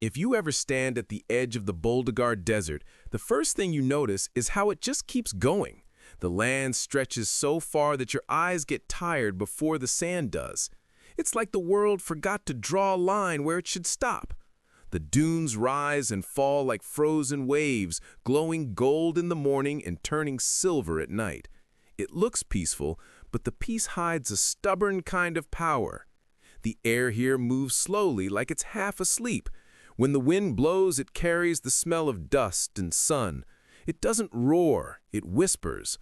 If you ever stand at the edge of the Boulder Desert, the first thing you notice is how it just keeps going. The land stretches so far that your eyes get tired before the sand does. It's like the world forgot to draw a line where it should stop. The dunes rise and fall like frozen waves, glowing gold in the morning and turning silver at night. It looks peaceful, but the peace hides a stubborn kind of power. The air here moves slowly, like it's half asleep. When the wind blows, it carries the smell of dust and sun. It doesn't roar, it whispers.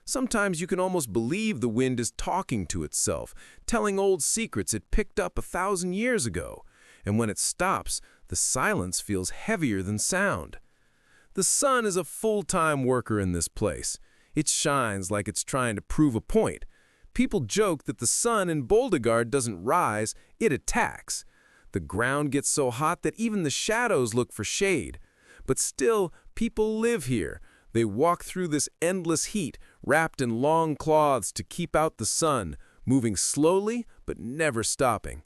Sometimes you can almost believe the wind is talking to itself, telling old secrets it picked up 1,000 years ago. And when it stops, the silence feels heavier than sound. The sun is a full-time worker in this place. It shines like it's trying to prove a point. People joke that the sun in Boulder doesn't rise, it attacks. The ground gets so hot that even the shadows look for shade. But still, people live here. They walk through this endless heat, wrapped in long cloths to keep out the sun, moving slowly but never stopping.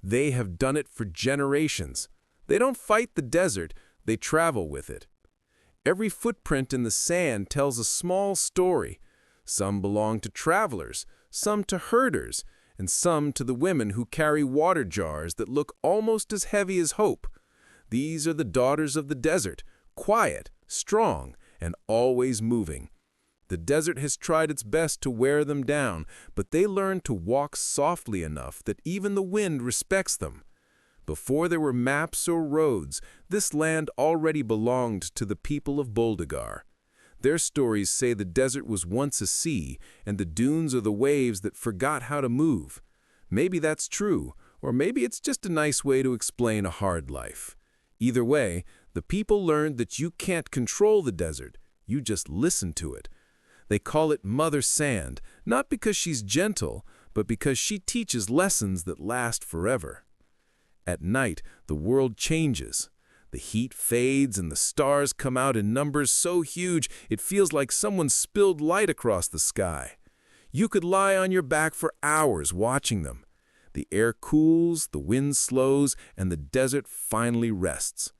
They have done it for generations. They don't fight the desert, they travel with it. Every footprint in the sand tells a small story. Some belong to travelers, some to herders, and some to the women who carry water jars that look almost as heavy as hope. These are the daughters of the desert, quiet, strong, and always moving. The desert has tried its best to wear them down, but they learned to walk softly enough that even the wind respects them. Before there were maps or roads, this land already belonged to the people of Boulder. Their stories say the desert was once a sea, and the dunes are the waves that forgot how to move. Maybe that's true, or maybe it's just a nice way to explain a hard life. Either way, the people learned that you can't control the desert, you just listen to it. They call it Mother Sand, not because she's gentle, but because she teaches lessons that last forever. At night, the world changes. The heat fades and the stars come out in numbers so huge it feels like someone spilled light across the sky. You could lie on your back for hours watching them. The air cools, the wind slows, and the desert finally rests.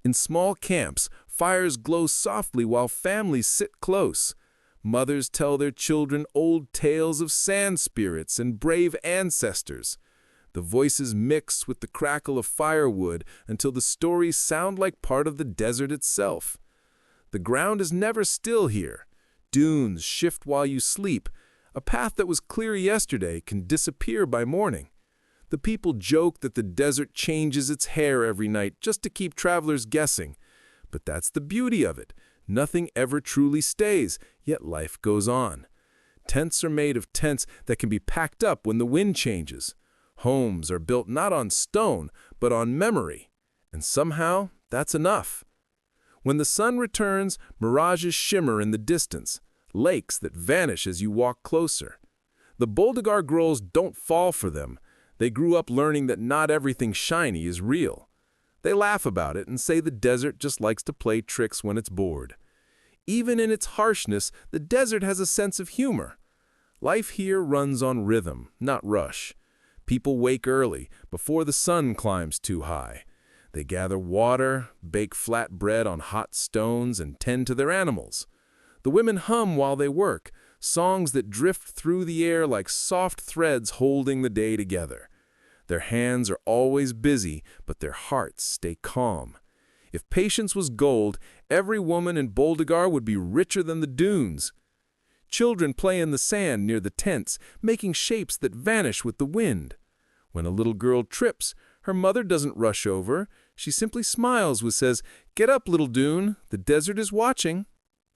In small camps, fires glow softly while families sit close. Mothers tell their children old tales of sand spirits and brave ancestors. The voices mix with the crackle of firewood until the stories sound like part of the desert itself. The ground is never still here. Dunes shift while you sleep. A path that was clear yesterday can disappear by morning. The people joke that the desert changes its hair every night just to keep travelers guessing. But that's the beauty of it. Nothing ever truly stays, yet life goes on. Tents are made of tents that can be packed up when the wind changes. Homes are built not on stone, but on memory. And somehow, that's enough. When the sun returns, mirages shimmer in the distance, lakes that vanish as you walk closer. The Boulder girls don't fall for them. They grew up learning that not everything shiny is real. They laugh about it and say the desert just likes to play tricks when it's bored. Even in its harshness, the desert has a sense of humor. Life here runs on rhythm, not rush. People wake early, before the sun climbs too high. They gather water, bake flat bread on hot stones, and tend to their animals. The women hum while they work, songs that drift through the air like soft threads holding the day together. Their hands are always busy, but their hearts stay calm. If patience was gold, every woman in Boulder would be richer than the dunes. Children play in the sand near the tents, making shapes that vanish with the wind. When a little girl trips, her mother doesn't rush over. She simply smiles and says, "Get up, little dune, the desert is watching."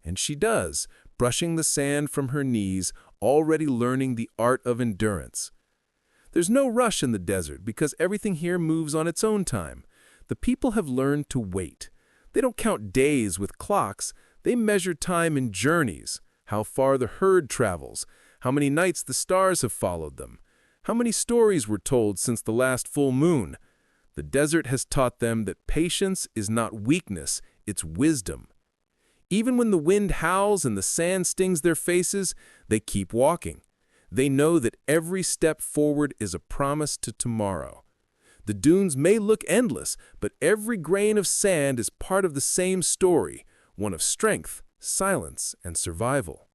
And she does, brushing the sand from her knees, already learning the art of endurance. There's no rush in the desert because everything here moves on its own time. The people have learned to wait. They don't count days with clocks. They measure time in journeys, how far the herd travels, how many nights the stars have followed them, how many stories were told since the last full moon. The desert has taught them that patience is not weakness, it's wisdom. Even when the wind howls and the sand stings their faces, they keep walking. They know that every step forward is a promise to tomorrow. The dunes may look endless, but every grain of sand is part of the same story, one of strength, silence, and survival.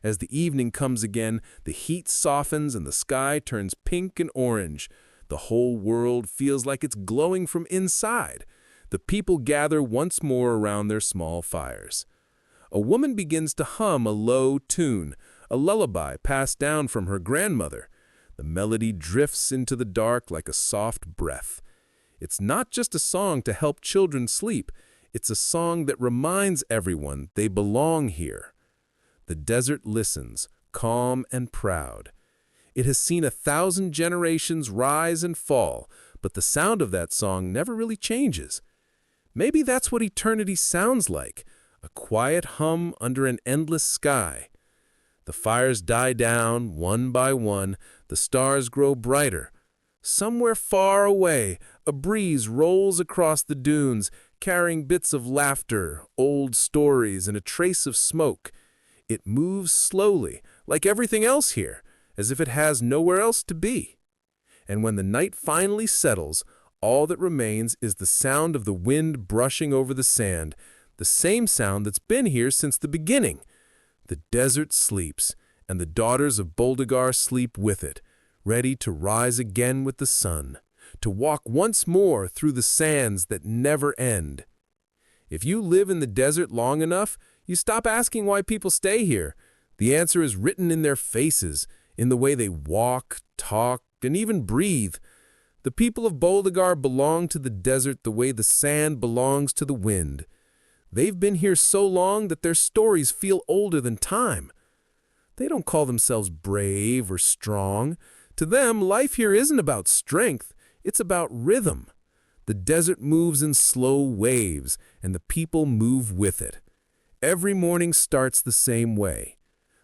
As the evening comes again, the heat softens and the sky turns pink and orange. The whole world feels like it's glowing from inside. The people gather once more around their small fires. A woman begins to hum a low tune, a lullaby passed down from her grandmother. The melody drifts into the dark like a soft breath. It's not just a song to help children sleep. It's a song that reminds everyone they belong here. The desert listens, calm and proud. It has seen 1,000 generations rise and fall, but the sound of that song never really changes. Maybe that's what eternity sounds like, a quiet hum under an endless sky. The fires die down, one by one, the stars grow brighter. Somewhere far away, a breeze rolls across the dunes, carrying bits of laughter, old stories, and a trace of smoke. It moves slowly, like everything else here, as if it has nowhere else to be. And when the night finally settles, all that remains is the sound of the wind brushing over the sand, the same sound that's been here since the beginning. The desert sleeps, and the daughters of Boldagar sleep with it, ready to rise again with the sun, to walk once more through the sands that never end. If you live in the desert long enough, you stop asking why people stay here. The answer is written in their faces, in the way they walk, talk, and even breathe. The people of Boldagar belong to the desert the way the sand belongs to the wind. They've been here so long that their stories feel older than time. They don't call themselves brave or strong. To them, life here isn't about strength, it's about rhythm. The desert moves in slow waves, and the people move with it. Every morning starts the same way.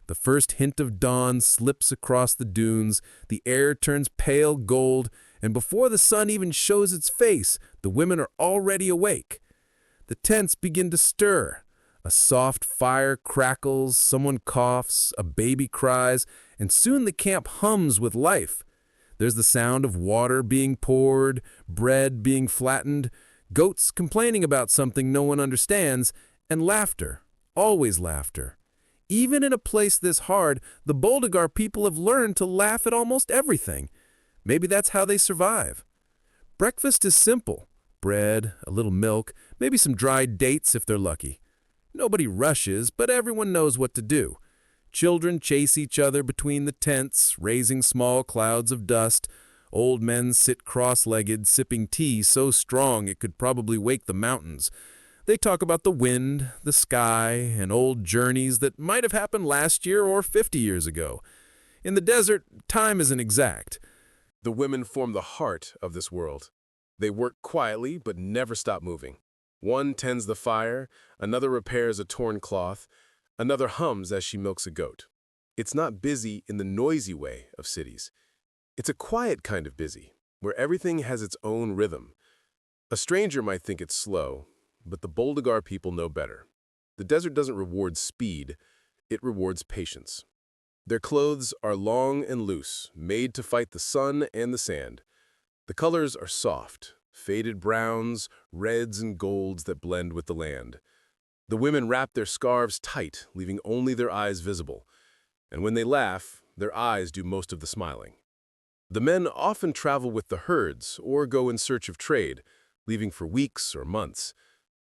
The first hint of dawn slips across the dunes, the air turns pale gold, and before the sun even shows its face, the women are already awake. The tents begin to stir. A soft fire crackles, someone coughs, a baby cries, and soon the camp hums with life. There's the sound of water being poured, bread being flattened, goats complaining about something no one understands, and laughter, always laughter. Even in a place this hard, the Boldagar people have learned to laugh at almost everything. Maybe that's how they survive. Breakfast is simple. Bread, a little milk, maybe some dried dates if they're lucky. Nobody rushes, but everyone knows what to do. Children chase each other between the tents, raising small clouds of dust. Old men sit cross-legged, sipping tea so strong it could probably wake the mountains. They talk about the wind, the sky, and old journeys that might have happened last year or 50 years ago. In the desert, time isn't exact. The women form the heart of this world. They work quietly but never stop moving. One tends the fire, another repairs a torn cloth, another hums as she milks a goat. It's not busy in the noisy way of cities. It's a quiet kind of busy, where everything has its own rhythm. A stranger might think it's slow, but the Boldagar people know better. The desert doesn't reward speed, it rewards patience. Their clothes are long and loose, made to fight the sun and the sand. The colors are soft, faded browns, reds and golds that blend with the land. The women wrap their scarves tight, leaving only their eyes visible. And when they laugh, their eyes do most of the smiling. The men often travel with the herds or go in search of trade, leaving for weeks or months.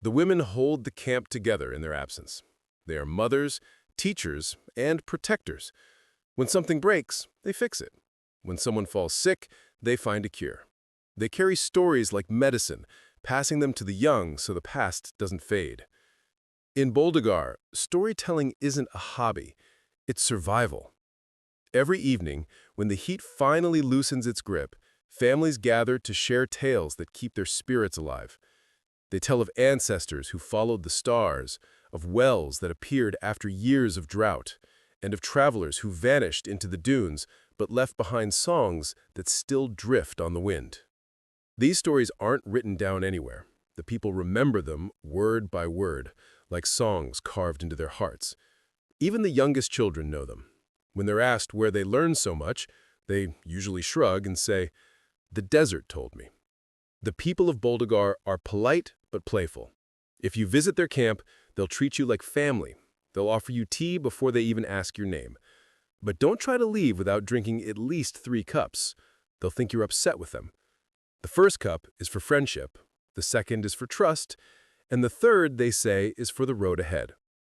The women hold the camp together in their absence. They are mothers, teachers, and protectors. When something breaks, they fix it. When someone falls sick, they find a cure. They carry stories like medicine, passing them to the young so the past doesn't fade. In Boldagar, storytelling isn't a hobby, it's survival. Every evening, when the heat finally loosens its grip, families gather to share tales that keep their spirits alive. They tell of ancestors who followed the stars, of wells that appeared after years of drought, and of travelers who vanished into the dunes but left behind songs that still drift on the wind. These stories aren't written down anywhere. The people remember them word by word, like songs carved into their hearts. Even the youngest children know them. When they're asked where they learned so much, they usually shrug and say, "The desert told me." The people of Boldagar are polite but playful. If you visit their camp, they'll treat you like family. They'll offer you tea before they even ask your name. But don't try to leave without drinking at least 3 cups. They'll think you're upset with them. The first cup is for friendship, the second is for trust, and the third, they say, is for the road ahead.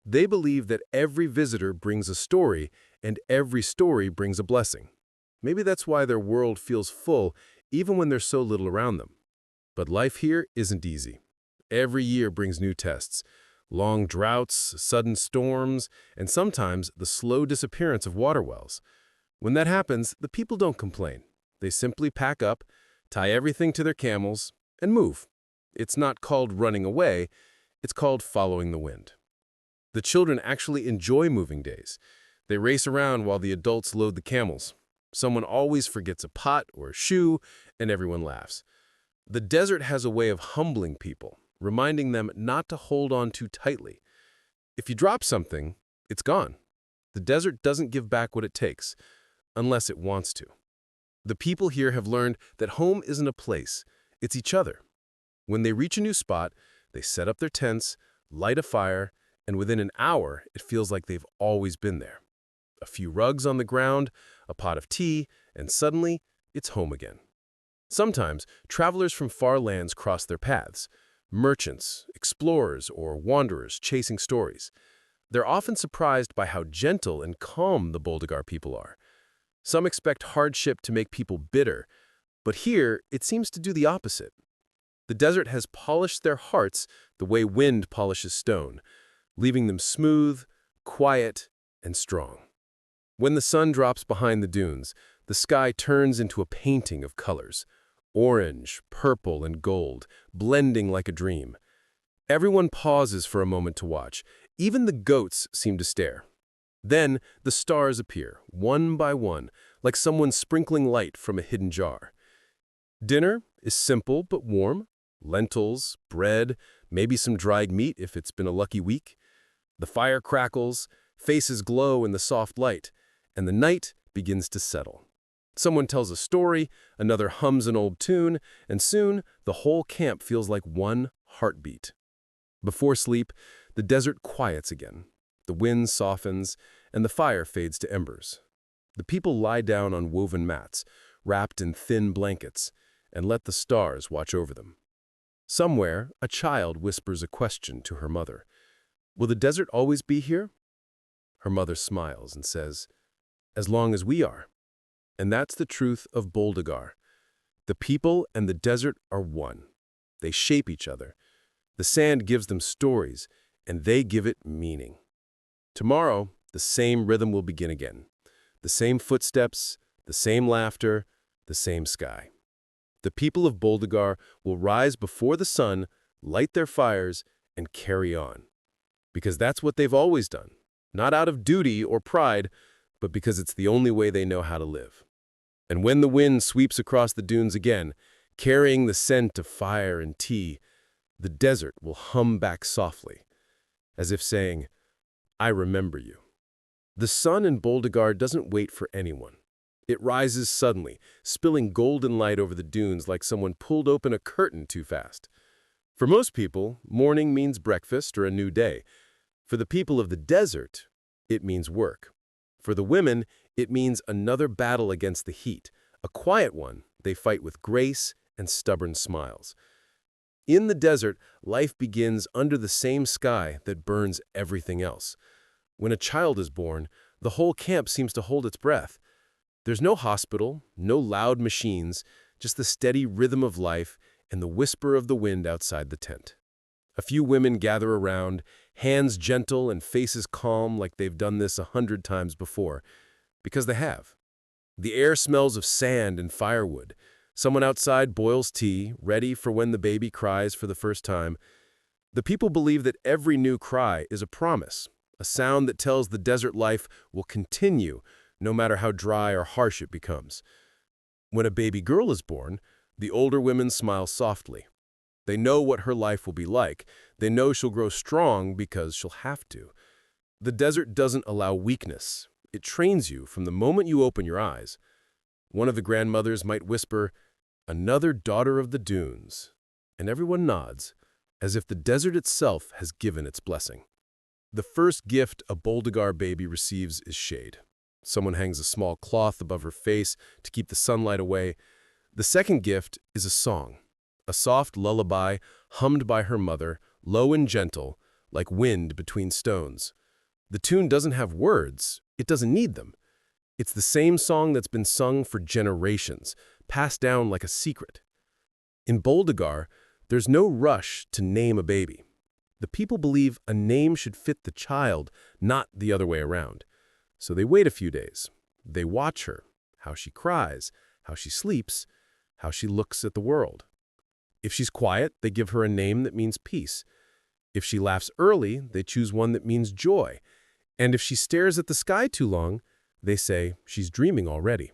They believe that every visitor brings a story, and every story brings a blessing. Maybe that's why their world feels full, even when there's so little around them. But life here isn't easy. Every year brings new tests. Long droughts, sudden storms, and sometimes the slow disappearance of water wells. When that happens, the people don't complain. They simply pack up, tie everything to their camels, and move. It's not called running away, it's called following the wind. The children actually enjoy moving days. They race around while the adults load the camels. Someone always forgets a pot or a shoe, and everyone laughs. The desert has a way of humbling people, reminding them not to hold on too tightly. If you drop something, it's gone. The desert doesn't give back what it takes, unless it wants to. The people here have learned that home isn't a place, it's each other. When they reach a new spot, they set up their tents, light a fire, and within an hour, it feels like they've always been there. A few rugs on the ground, a pot of tea, and suddenly, it's home again. Sometimes, travelers from far lands cross their paths. Merchants, explorers, or wanderers chasing stories. They're often surprised by how gentle and calm the Boldagar people are. Some expect hardship to make people bitter, but here it seems to do the opposite. The desert has polished their hearts the way wind polishes stone, leaving them smooth, quiet, and strong. When the sun drops behind the dunes, the sky turns into a painting of colors. Orange, purple, and gold, blending like a dream. Everyone pauses for a moment to watch. Even the goats seem to stare. Then the stars appear, one by one, like someone sprinkling light from a hidden jar. Dinner is simple but warm. Lentils, bread, maybe some dried meat if it's been a lucky week. The fire crackles, faces glow in the soft light, and the night begins to settle. Someone tells a story, another hums an old tune, and soon the whole camp feels like one heartbeat. Before sleep, the desert quiets again. The wind softens, and the fire fades to embers. The people lie down on woven mats, wrapped in thin blankets, and let the stars watch over them. Somewhere, a child whispers a question to her mother. Will the desert always be here? Her mother smiles and says, as long as we are. And that's the truth of Boldagar. The people and the desert are one. They shape each other. The sand gives them stories, and they give it meaning. Tomorrow, the same rhythm will begin again. The same footsteps, the same laughter, the same sky. The people of Boldagar will rise before the sun, light their fires, and carry on. Because that's what they've always done. Not out of duty or pride, but because it's the only way they know how to live. And when the wind sweeps across the dunes again, carrying the scent of fire and tea, the desert will hum back softly, as if saying, I remember you. The sun in Boldagar doesn't wait for anyone. It rises suddenly, spilling golden light over the dunes like someone pulled open a curtain too fast. For most people, morning means breakfast or a new day. For the people of the desert, it means work. For the women, it means another battle against the heat, a quiet one they fight with grace and stubborn smiles. In the desert, life begins under the same sky that burns everything else. When a child is born, the whole camp seems to hold its breath. There's no hospital, no loud machines, just the steady rhythm of life and the whisper of the wind outside the tent. A few women gather around, hands gentle and faces calm like they've done this 100 times before. Because they have. The air smells of sand and firewood. Someone outside boils tea, ready for when the baby cries for the first time. The people believe that every new cry is a promise, a sound that tells the desert life will continue, no matter how dry or harsh it becomes. When a baby girl is born, the older women smile softly. They know what her life will be like. They know she'll grow strong because she'll have to. The desert doesn't allow weakness. It trains you from the moment you open your eyes. One of the grandmothers might whisper, Another daughter of the dunes. And everyone nods, as if the desert itself has given its blessing. The first gift a Boldagar baby receives is shade. Someone hangs a small cloth above her face to keep the sunlight away. The second gift is a song, a soft lullaby hummed by her mother, low and gentle, like wind between stones. The tune doesn't have words, it doesn't need them. It's the same song that's been sung for generations, passed down like a secret. In Boldagar, there's no rush to name a baby. The people believe a name should fit the child, not the other way around. So they wait a few days. They watch her, how she cries, how she sleeps, how she looks at the world. If she's quiet, they give her a name that means peace. If she laughs early, they choose one that means joy. And if she stares at the sky too long, they say she's dreaming already.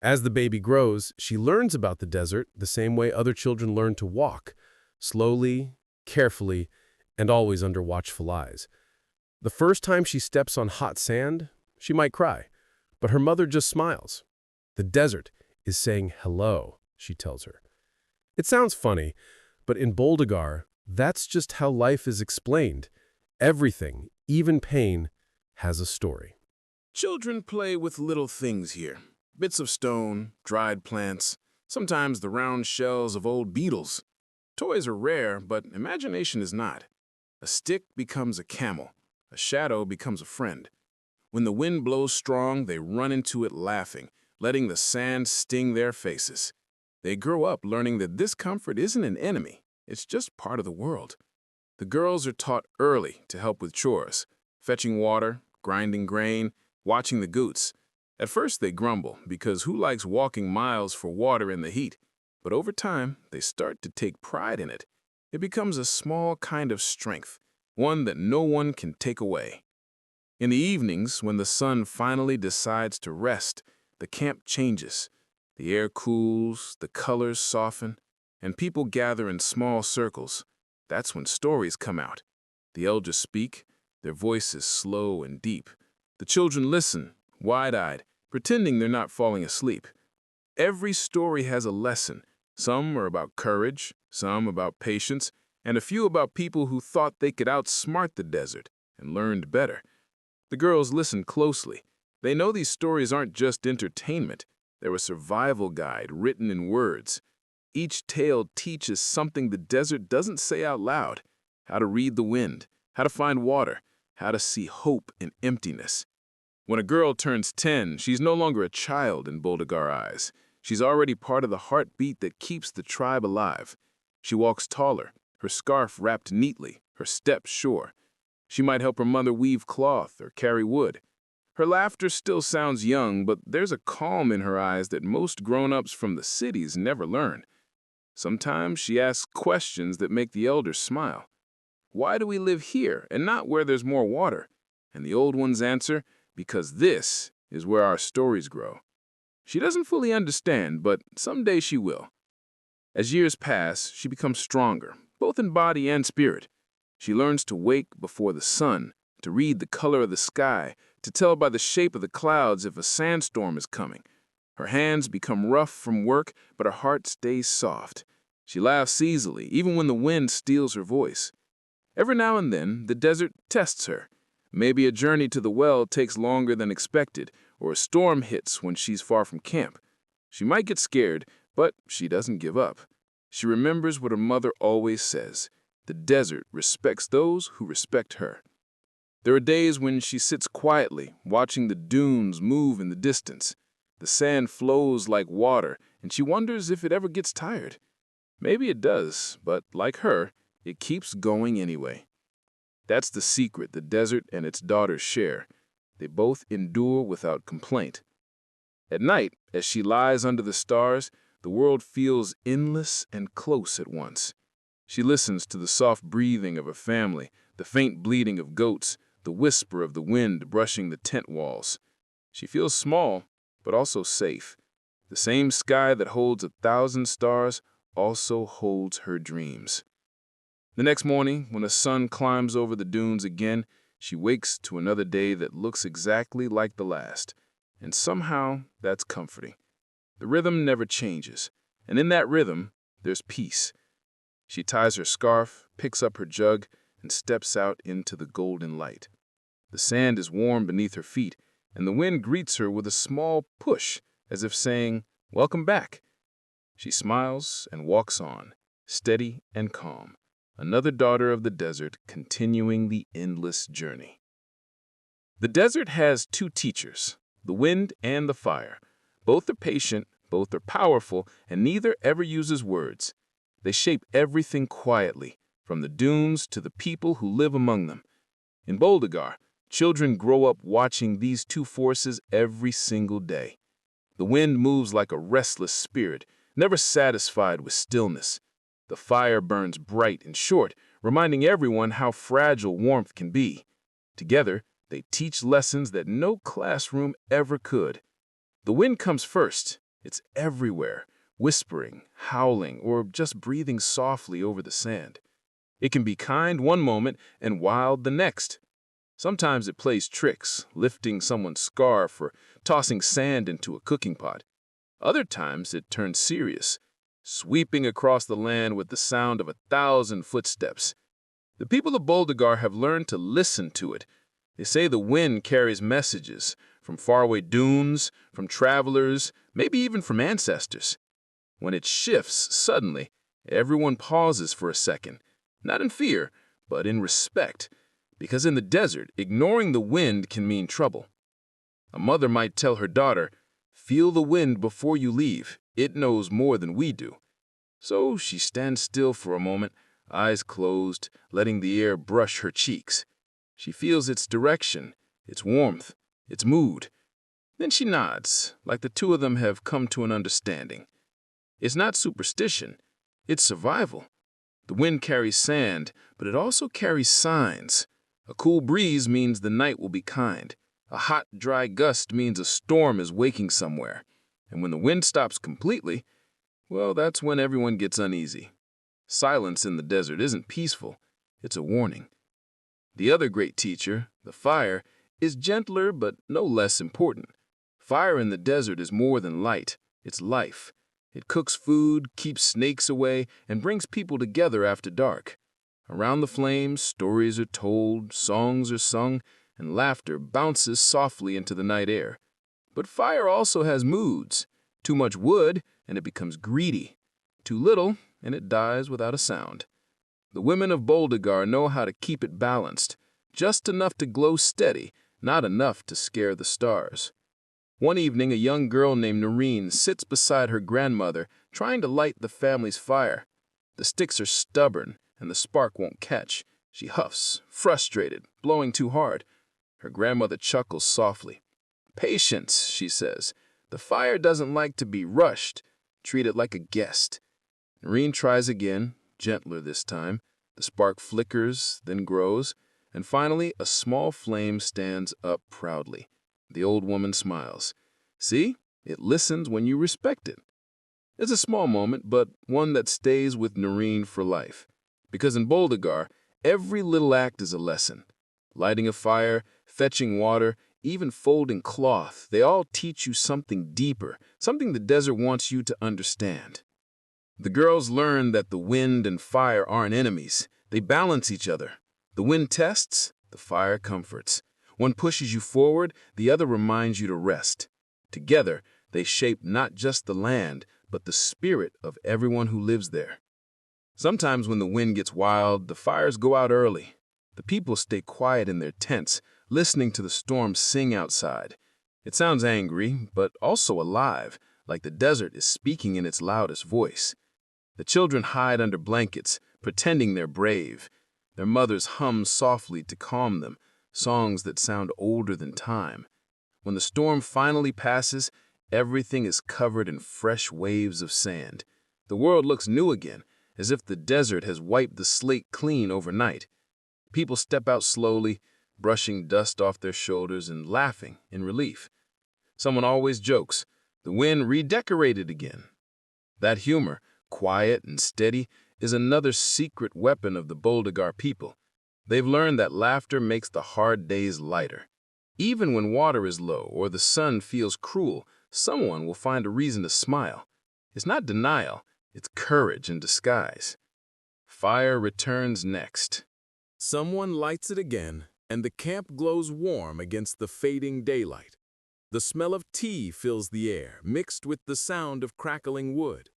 As the baby grows, she learns about the desert the same way other children learn to walk, slowly, carefully, and always under watchful eyes. The first time she steps on hot sand, she might cry, but her mother just smiles. The desert is saying hello, she tells her. It sounds funny, but in Boldagar, that's just how life is explained. Everything, even pain, has a story. Children play with little things here. Bits of stone, dried plants, sometimes the round shells of old beetles. Toys are rare, but imagination is not. A stick becomes a camel. A shadow becomes a friend. When the wind blows strong, they run into it laughing, letting the sand sting their faces. They grow up learning that discomfort isn't an enemy. It's just part of the world. The girls are taught early to help with chores, fetching water, grinding grain, watching the goats. At first they grumble, because who likes walking miles for water in the heat? But over time, they start to take pride in it. It becomes a small kind of strength, one that no one can take away. In the evenings, when the sun finally decides to rest, the camp changes. The air cools, the colors soften, and people gather in small circles. That's when stories come out. The elders speak, their voices slow and deep. The children listen, wide-eyed, pretending they're not falling asleep. Every story has a lesson. Some are about courage, some about patience, and a few about people who thought they could outsmart the desert and learned better. The girls listen closely. They know these stories aren't just entertainment. They're a survival guide written in words. Each tale teaches something the desert doesn't say out loud: how to read the wind, how to find water, how to see hope in emptiness. When a girl turns 10, she's no longer a child in Boldagar eyes. She's already part of the heartbeat that keeps the tribe alive. She walks taller, her scarf wrapped neatly, her steps sure. She might help her mother weave cloth or carry wood. Her laughter still sounds young, but there's a calm in her eyes that most grown-ups from the cities never learn. Sometimes she asks questions that make the elders smile. Why do we live here and not where there's more water? And the old ones answer, because this is where our stories grow. She doesn't fully understand, but someday she will. As years pass, she becomes stronger, both in body and spirit. She learns to wake before the sun, to read the color of the sky, to tell by the shape of the clouds if a sandstorm is coming. Her hands become rough from work, but her heart stays soft. She laughs easily, even when the wind steals her voice. Every now and then, the desert tests her. Maybe a journey to the well takes longer than expected, or a storm hits when she's far from camp. She might get scared, but she doesn't give up. She remembers what her mother always says: the desert respects those who respect her. There are days when she sits quietly, watching the dunes move in the distance. The sand flows like water, and she wonders if it ever gets tired. Maybe it does, but like her, it keeps going anyway. That's the secret the desert and its daughters share. They both endure without complaint. At night, as she lies under the stars, the world feels endless and close at once. She listens to the soft breathing of her family, the faint bleating of goats, the whisper of the wind brushing the tent walls. She feels small, but also safe. The same sky that holds 1,000 stars also holds her dreams. The next morning, when the sun climbs over the dunes again, she wakes to another day that looks exactly like the last. And somehow, that's comforting. The rhythm never changes. And in that rhythm, there's peace. She ties her scarf, picks up her jug, and steps out into the golden light. The sand is warm beneath her feet, and the wind greets her with a small push, as if saying, "Welcome back." She smiles and walks on, steady and calm, another daughter of the desert continuing the endless journey. The desert has two teachers, the wind and the fire. Both are patient, both are powerful, and neither ever uses words. They shape everything quietly, from the dunes to the people who live among them. In Boldagar, children grow up watching these two forces every single day. The wind moves like a restless spirit, never satisfied with stillness. The fire burns bright and short, reminding everyone how fragile warmth can be. Together, they teach lessons that no classroom ever could. The wind comes first. It's everywhere, whispering, howling, or just breathing softly over the sand. It can be kind one moment and wild the next. Sometimes it plays tricks, lifting someone's scarf or tossing sand into a cooking pot. Other times it turns serious, sweeping across the land with the sound of 1,000 footsteps. The people of Boldagar have learned to listen to it. They say the wind carries messages from faraway dunes, from travelers, maybe even from ancestors. When it shifts suddenly, everyone pauses for a second, not in fear, but in respect, because in the desert, ignoring the wind can mean trouble. A mother might tell her daughter, "Feel the wind before you leave. It knows more than we do." So she stands still for a moment, eyes closed, letting the air brush her cheeks. She feels its direction, its warmth, its mood. Then she nods, like the two of them have come to an understanding. It's not superstition, it's survival. The wind carries sand, but it also carries signs. A cool breeze means the night will be kind. A hot, dry gust means a storm is waking somewhere. And when the wind stops completely, well, that's when everyone gets uneasy. Silence in the desert isn't peaceful, it's a warning. The other great teacher, the fire, is gentler but no less important. Fire in the desert is more than light, it's life. It cooks food, keeps snakes away, and brings people together after dark. Around the flames, stories are told, songs are sung, and laughter bounces softly into the night air. But fire also has moods. Too much wood, and it becomes greedy. Too little, and it dies without a sound. The women of Boldagar know how to keep it balanced, just enough to glow steady, not enough to scare the stars. One evening, a young girl named Narration sits beside her grandmother, trying to light the family's fire. The sticks are stubborn, and the spark won't catch. She huffs, frustrated, blowing too hard. Her grandmother chuckles softly. "Patience," she says. "The fire doesn't like to be rushed. Treat it like a guest." Narration tries again, gentler this time. The spark flickers, then grows, and finally a small flame stands up proudly. The old woman smiles. "See? It listens when you respect it." It's a small moment, but one that stays with Narration for life. Because in Boldagar, every little act is a lesson. Lighting a fire, fetching water, even folding cloth, they all teach you something deeper, something the desert wants you to understand. The girls learn that the wind and fire aren't enemies. They balance each other. The wind tests, the fire comforts. One pushes you forward, the other reminds you to rest. Together, they shape not just the land, but the spirit of everyone who lives there. Sometimes when the wind gets wild, the fires go out early. The people stay quiet in their tents, listening to the storm sing outside. It sounds angry, but also alive, like the desert is speaking in its loudest voice. The children hide under blankets, pretending they're brave. Their mothers hum softly to calm them, songs that sound older than time. When the storm finally passes, everything is covered in fresh waves of sand. The world looks new again, as if the desert has wiped the slate clean overnight. People step out slowly, brushing dust off their shoulders and laughing in relief. Someone always jokes, "The wind redecorated again." That humor, quiet and steady, is another secret weapon of the Boldagar people. They've learned that laughter makes the hard days lighter. Even when water is low or the sun feels cruel, someone will find a reason to smile. It's not denial, it's courage in disguise. Fire returns next. Someone lights it again, and the camp glows warm against the fading daylight. The smell of tea fills the air, mixed with the sound of crackling wood.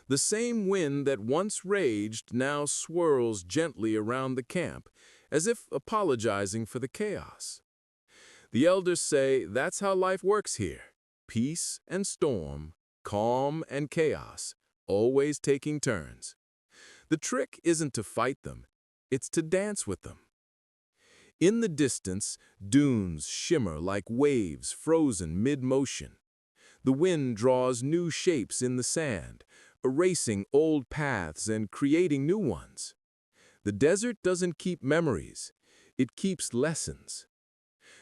The same wind that once raged now swirls gently around the camp, as if apologizing for the chaos. The elders say that's how life works here. Peace and storm, calm and chaos, always taking turns. The trick isn't to fight them, it's to dance with them. In the distance, dunes shimmer like waves frozen mid-motion. The wind draws new shapes in the sand, erasing old paths and creating new ones. The desert doesn't keep memories, it keeps lessons.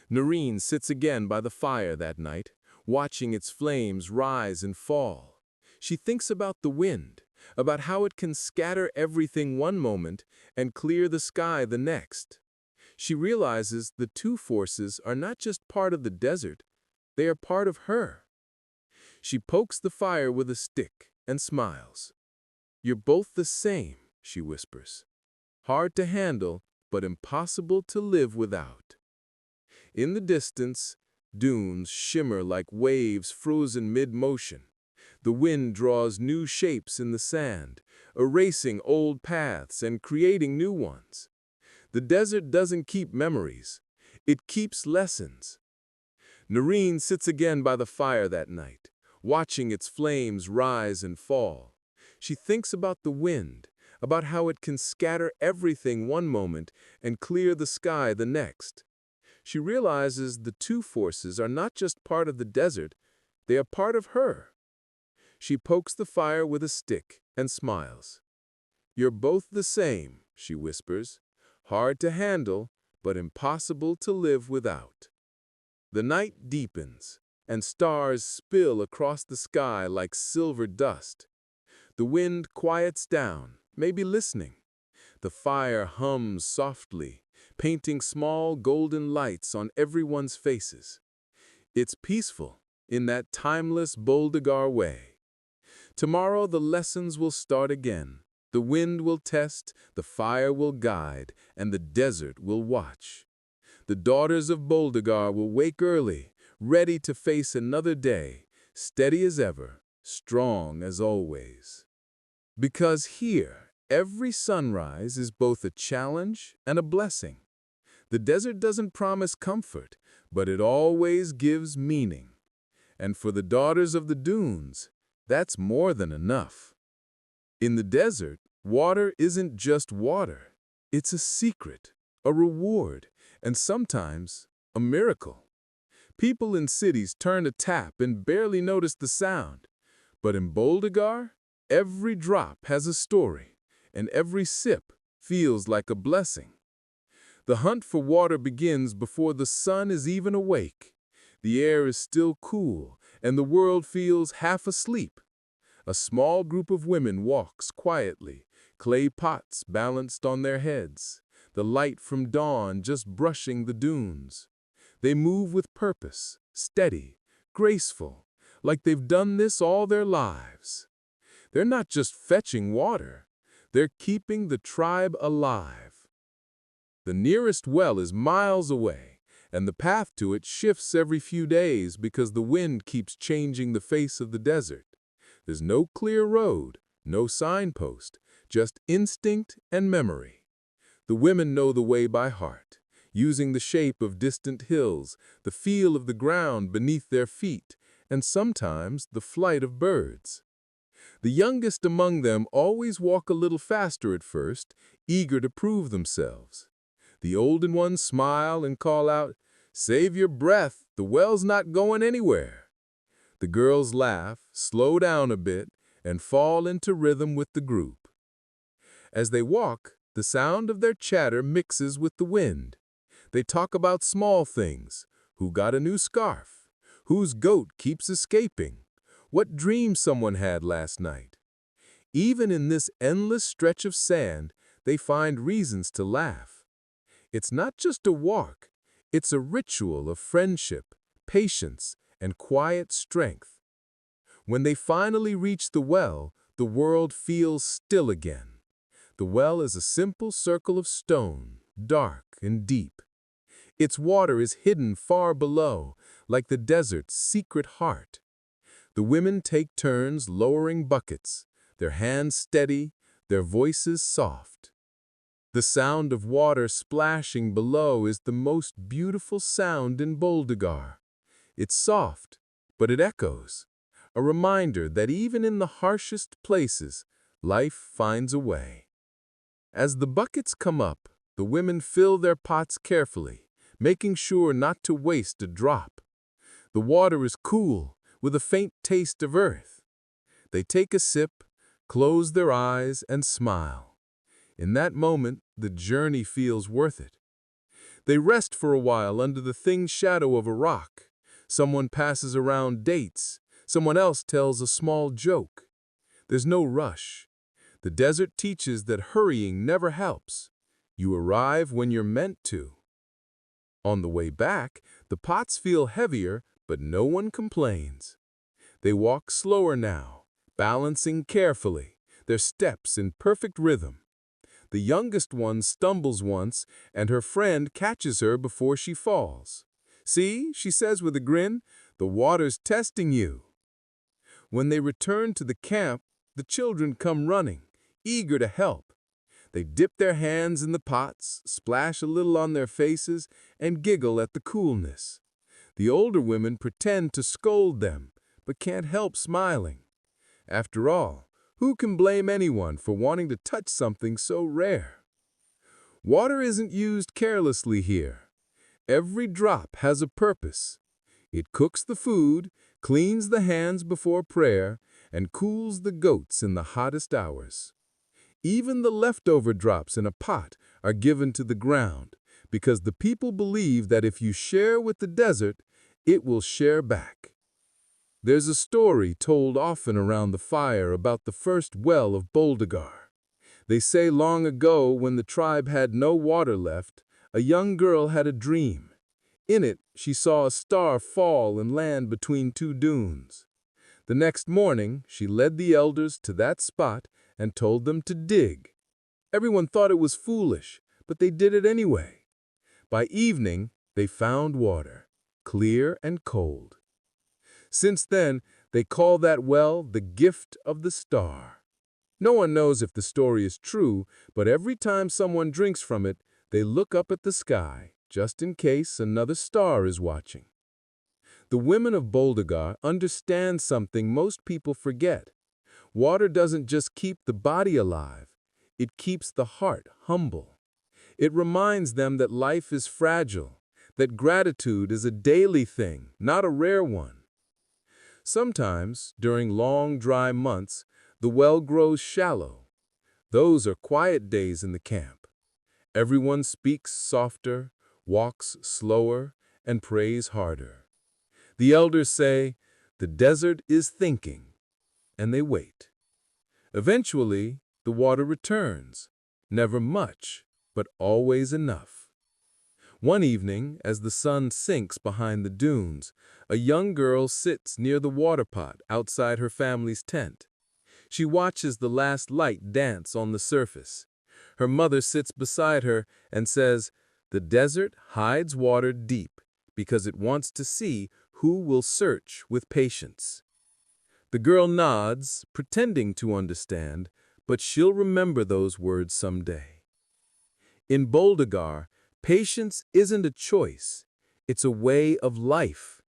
Narration sits again by the fire that night, watching its flames rise and fall. She thinks about the wind, about how it can scatter everything one moment and clear the sky the next. She realizes the two forces are not just part of the desert, they are part of her. She pokes the fire with a stick and smiles. "You're both the same," she whispers. "Hard to handle, but impossible to live without." In the distance, dunes shimmer like waves frozen mid-motion. The wind draws new shapes in the sand, erasing old paths and creating new ones. The desert doesn't keep memories, it keeps lessons. Narration sits again by the fire that night, watching its flames rise and fall. She thinks about the wind, about how it can scatter everything one moment and clear the sky the next. She realizes the two forces are not just part of the desert, they are part of her. She pokes the fire with a stick and smiles. "You're both the same," she whispers. "Hard to handle, but impossible to live without." The night deepens, and stars spill across the sky like silver dust. The wind quiets down, maybe listening. The fire hums softly, painting small golden lights on everyone's faces. It's peaceful, in that timeless Boldagar way. Tomorrow the lessons will start again. The wind will test, the fire will guide, and the desert will watch. The daughters of Boldagar will wake early, ready to face another day, steady as ever, strong as always. Because here, every sunrise is both a challenge and a blessing. The desert doesn't promise comfort, but it always gives meaning. And for the daughters of the dunes, that's more than enough. In the desert, water isn't just water. It's a secret, a reward, and sometimes a miracle. People in cities turn a tap and barely notice the sound. But in Boldagar, every drop has a story, and every sip feels like a blessing. The hunt for water begins before the sun is even awake. The air is still cool, and the world feels half asleep. A small group of women walks quietly, clay pots balanced on their heads, the light from dawn just brushing the dunes. They move with purpose, steady, graceful, like they've done this all their lives. They're not just fetching water, they're keeping the tribe alive. The nearest well is miles away, and the path to it shifts every few days because the wind keeps changing the face of the desert. There's no clear road, no signpost, just instinct and memory. The women know the way by heart, using the shape of distant hills, the feel of the ground beneath their feet, and sometimes the flight of birds. The youngest among them always walk a little faster at first, eager to prove themselves. The older ones smile and call out, "Save your breath, the well's not going anywhere." The girls laugh, slow down a bit, and fall into rhythm with the group. As they walk, the sound of their chatter mixes with the wind. They talk about small things, who got a new scarf, whose goat keeps escaping, what dream someone had last night. Even in this endless stretch of sand, they find reasons to laugh. It's not just a walk, it's a ritual of friendship, patience, and quiet strength. When they finally reach the well, the world feels still again. The well is a simple circle of stone, dark and deep. Its water is hidden far below, like the desert's secret heart. The women take turns lowering buckets, their hands steady, their voices soft. The sound of water splashing below is the most beautiful sound in Boldagar. It's soft, but it echoes, a reminder that even in the harshest places, life finds a way. As the buckets come up, the women fill their pots carefully, making sure not to waste a drop. The water is cool, with a faint taste of earth. They take a sip, close their eyes, and smile. In that moment, the journey feels worth it. They rest for a while under the thin shadow of a rock. Someone passes around dates. Someone else tells a small joke. There's no rush. The desert teaches that hurrying never helps. You arrive when you're meant to. On the way back, the pots feel heavier, but no one complains. They walk slower now, balancing carefully, their steps in perfect rhythm. The youngest one stumbles once, and her friend catches her before she falls. "See," she says with a grin, "the water's testing you." When they return to the camp, the children come running, eager to help. They dip their hands in the pots, splash a little on their faces, and giggle at the coolness. The older women pretend to scold them, but can't help smiling. After all, who can blame anyone for wanting to touch something so rare? Water isn't used carelessly here. Every drop has a purpose. It cooks the food, cleans the hands before prayer, and cools the goats in the hottest hours. Even the leftover drops in a pot are given to the ground, because the people believe that if you share with the desert, it will share back. There's a story told often around the fire about the first well of Boldagar. They say long ago, when the tribe had no water left, a young girl had a dream. In it, she saw a star fall and land between two dunes. The next morning, she led the elders to that spot and told them to dig. Everyone thought it was foolish, but they did it anyway. By evening, they found water, clear and cold. Since then, they call that well the gift of the star. No one knows if the story is true, but every time someone drinks from it, they look up at the sky, just in case another star is watching. The women of Boldagar understand something most people forget. Water doesn't just keep the body alive, it keeps the heart humble. It reminds them that life is fragile, that gratitude is a daily thing, not a rare one. Sometimes, during long, dry months, the well grows shallow. Those are quiet days in the camp. Everyone speaks softer, walks slower, and prays harder. The elders say, "The desert is thinking," and they wait. Eventually, the water returns, never much, but always enough. One evening, as the sun sinks behind the dunes, a young girl sits near the water pot outside her family's tent. She watches the last light dance on the surface. Her mother sits beside her and says, "The desert hides water deep because it wants to see who will search with patience." The girl nods, pretending to understand, but she'll remember those words someday. In Boldagar, patience isn't a choice, it's a way of life.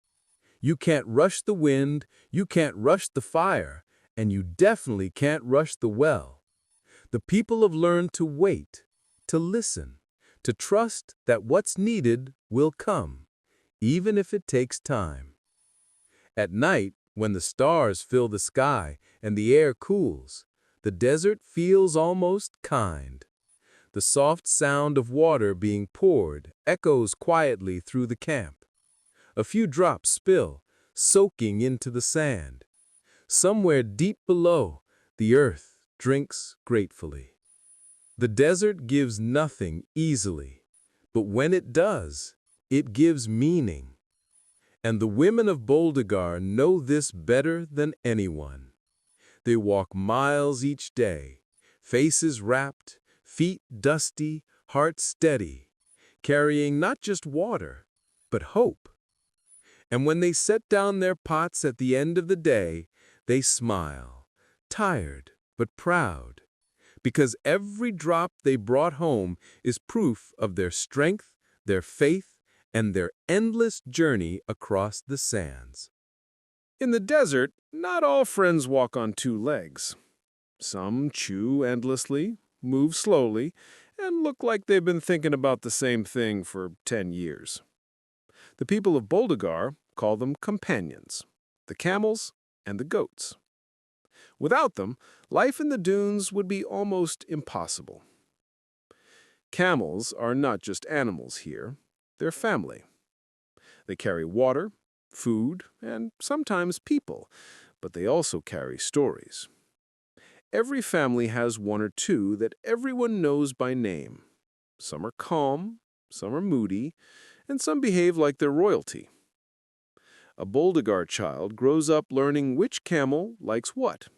You can't rush the wind, you can't rush the fire, and you definitely can't rush the well. The people have learned to wait, to listen, to trust that what's needed will come, even if it takes time. At night, when the stars fill the sky and the air cools, the desert feels almost kind. The soft sound of water being poured echoes quietly through the camp. A few drops spill, soaking into the sand. Somewhere deep below, the earth drinks gratefully. The desert gives nothing easily, but when it does, it gives meaning. And the women of Boldagar know this better than anyone. They walk miles each day, faces wrapped, feet dusty, hearts steady, carrying not just water, but hope. And when they set down their pots at the end of the day, they smile, tired but proud, because every drop they brought home is proof of their strength, their faith, and their endless journey across the sands. In the desert, not all friends walk on two legs. Some chew endlessly, move slowly, and look like they've been thinking about the same thing for 10 years. The people of Boldagar call them companions, the camels and the goats. Without them, life in the dunes would be almost impossible. Camels are not just animals here, they're family. They carry water, food, and sometimes people, but they also carry stories. Every family has one or two that everyone knows by name. Some are calm, some are moody, and some behave like they're royalty. A Boldagar child grows up learning which camel likes what,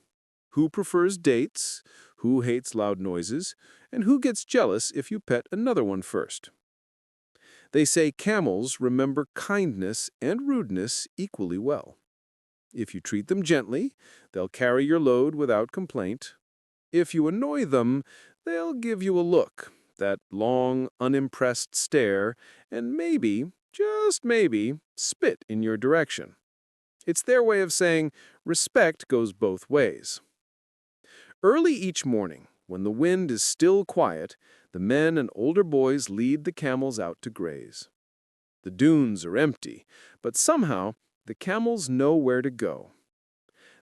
who prefers dates, who hates loud noises, and who gets jealous if you pet another one first. They say camels remember kindness and rudeness equally well. If you treat them gently, they'll carry your load without complaint. If you annoy them, they'll give you a look, that long, unimpressed stare, and maybe, just maybe, spit in your direction. It's their way of saying respect goes both ways. Early each morning, when the wind is still quiet, the men and older boys lead the camels out to graze. The dunes are empty, but somehow the camels know where to go.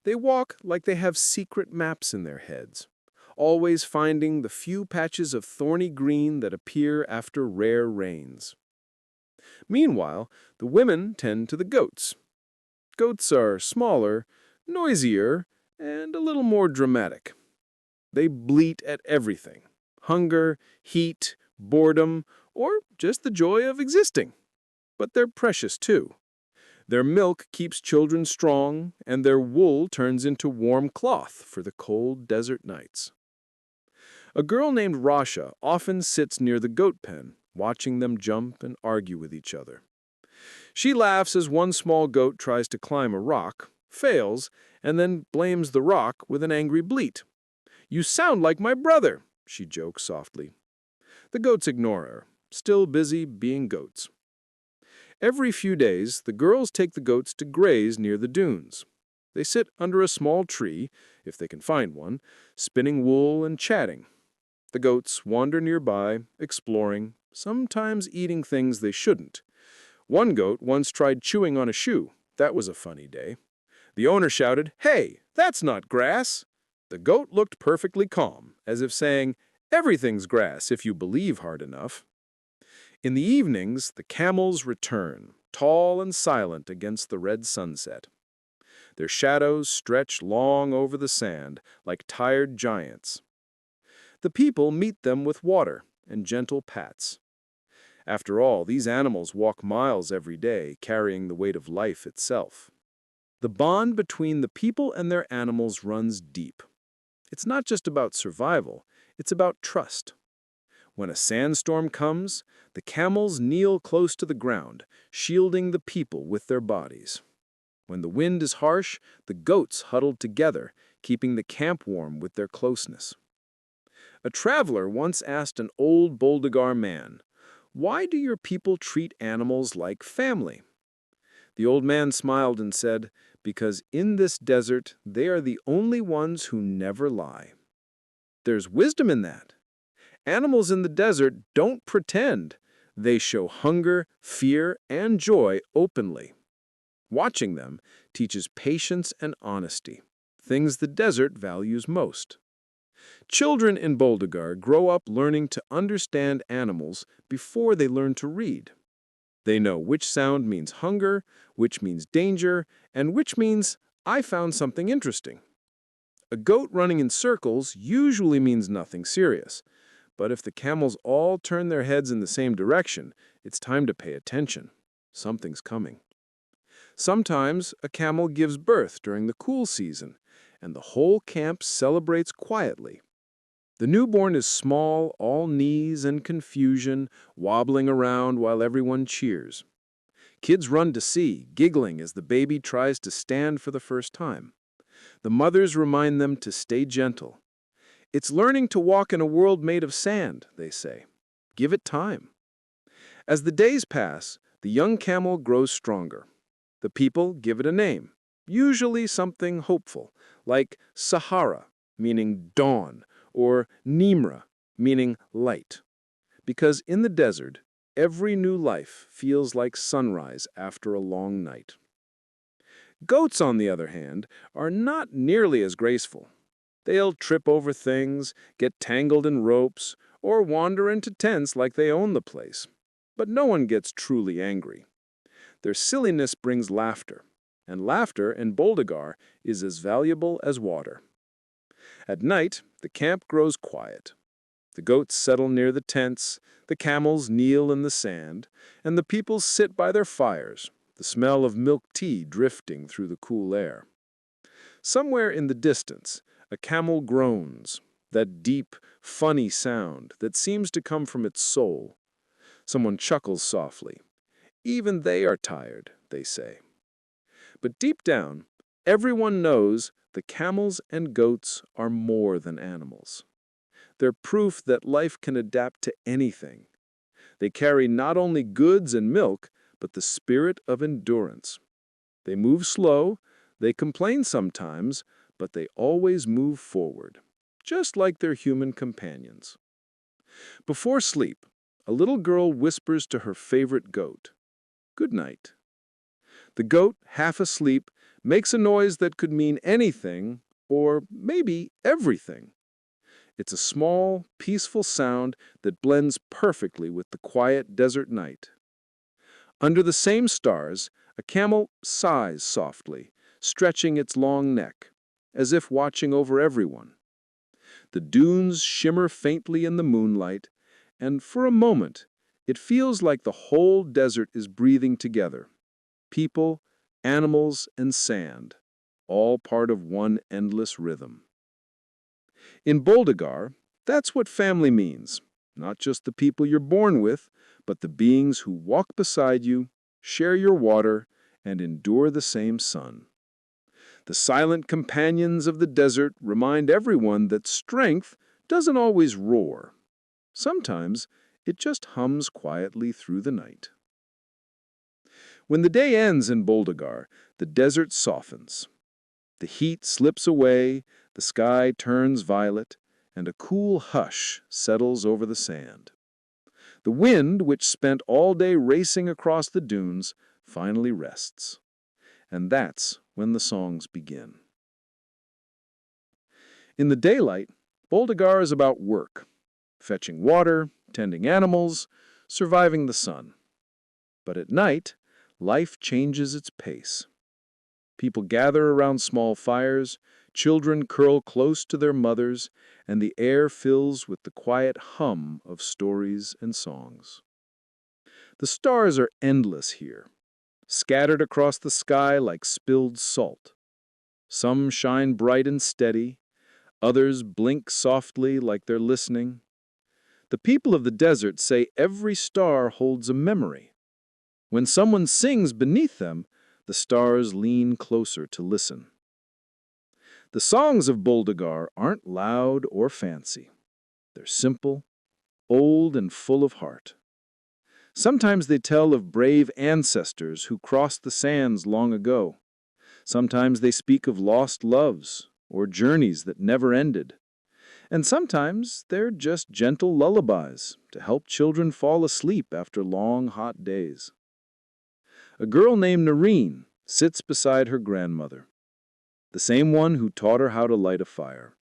They walk like they have secret maps in their heads, always finding the few patches of thorny green that appear after rare rains. Meanwhile, the women tend to the goats. Goats are smaller, noisier, and a little more dramatic. They bleat at everything: hunger, heat, boredom, or just the joy of existing. But they're precious too. Their milk keeps children strong, and their wool turns into warm cloth for the cold desert nights. A girl named Rasha often sits near the goat pen, watching them jump and argue with each other. She laughs as one small goat tries to climb a rock, fails, and then blames the rock with an angry bleat. "You sound like my brother," she jokes softly. The goats ignore her, still busy being goats. Every few days, the girls take the goats to graze near the dunes. They sit under a small tree, if they can find one, spinning wool and chatting. The goats wander nearby, exploring, sometimes eating things they shouldn't. One goat once tried chewing on a shoe. That was a funny day. The owner shouted, "Hey, that's not grass!" The goat looked perfectly calm, as if saying, "Everything's grass if you believe hard enough." In the evenings, the camels return, tall and silent against the red sunset. Their shadows stretch long over the sand, like tired giants. The people meet them with water and gentle pats. After all, these animals walk miles every day, carrying the weight of life itself. The bond between the people and their animals runs deep. It's not just about survival, it's about trust. When a sandstorm comes, the camels kneel close to the ground, shielding the people with their bodies. When the wind is harsh, the goats huddle together, keeping the camp warm with their closeness. A traveler once asked an old Boldagar man, "Why do your people treat animals like family?" The old man smiled and said, "Because in this desert, they are the only ones who never lie." There's wisdom in that. Animals in the desert don't pretend. They show hunger, fear, and joy openly. Watching them teaches patience and honesty, things the desert values most. Children in Boldagar grow up learning to understand animals before they learn to read. They know which sound means hunger, which means danger, and which means "I found something interesting." A goat running in circles usually means nothing serious. But if the camels all turn their heads in the same direction, it's time to pay attention. Something's coming. Sometimes a camel gives birth during the cool season, and the whole camp celebrates quietly. The newborn is small, all knees and confusion, wobbling around while everyone cheers. Kids run to see, giggling as the baby tries to stand for the first time. The mothers remind them to stay gentle. It's learning to walk in a world made of sand, they say. Give it time. As the days pass, the young camel grows stronger. The people give it a name, usually something hopeful, like Sahara, meaning dawn, or Nimra, meaning light. Because in the desert, every new life feels like sunrise after a long night. Goats, on the other hand, are not nearly as graceful. They'll trip over things, get tangled in ropes, or wander into tents like they own the place. But no one gets truly angry. Their silliness brings laughter, and laughter in Boldagar is as valuable as water. At night, the camp grows quiet. The goats settle near the tents, the camels kneel in the sand, and the people sit by their fires, the smell of milk tea drifting through the cool air. Somewhere in the distance, a camel groans, that deep, funny sound that seems to come from its soul. Someone chuckles softly. Even they are tired, they say. But deep down, everyone knows the camels and goats are more than animals. They're proof that life can adapt to anything. They carry not only goods and milk, but the spirit of endurance. They move slow, they complain sometimes, but they always move forward, just like their human companions. Before sleep, a little girl whispers to her favorite goat, "Good night." The goat, half asleep, makes a noise that could mean anything, or maybe everything. It's a small, peaceful sound that blends perfectly with the quiet desert night. Under the same stars, a camel sighs softly, stretching its long neck, as if watching over everyone. The dunes shimmer faintly in the moonlight, and for a moment, it feels like the whole desert is breathing together. People, animals, and sand, all part of one endless rhythm. In Boldagar, that's what family means. Not just the people you're born with, but the beings who walk beside you, share your water, and endure the same sun. The silent companions of the desert remind everyone that strength doesn't always roar. Sometimes it just hums quietly through the night. When the day ends in Boldagar, the desert softens. The heat slips away, the sky turns violet, and a cool hush settles over the sand. The wind, which spent all day racing across the dunes, finally rests. And that's when the songs begin. In the daylight, Boldagar is about work, fetching water, tending animals, surviving the sun. But at night, life changes its pace. People gather around small fires, children curl close to their mothers, and the air fills with the quiet hum of stories and songs. The stars are endless here, scattered across the sky like spilled salt. Some shine bright and steady, others blink softly like they're listening. The people of the desert say every star holds a memory. When someone sings beneath them, the stars lean closer to listen. The songs of Boldagar aren't loud or fancy. They're simple, old, and full of heart. Sometimes they tell of brave ancestors who crossed the sands long ago. Sometimes they speak of lost loves or journeys that never ended. And sometimes they're just gentle lullabies to help children fall asleep after long, hot days. A girl named Narration sits beside her grandmother, the same one who taught her how to light a fire.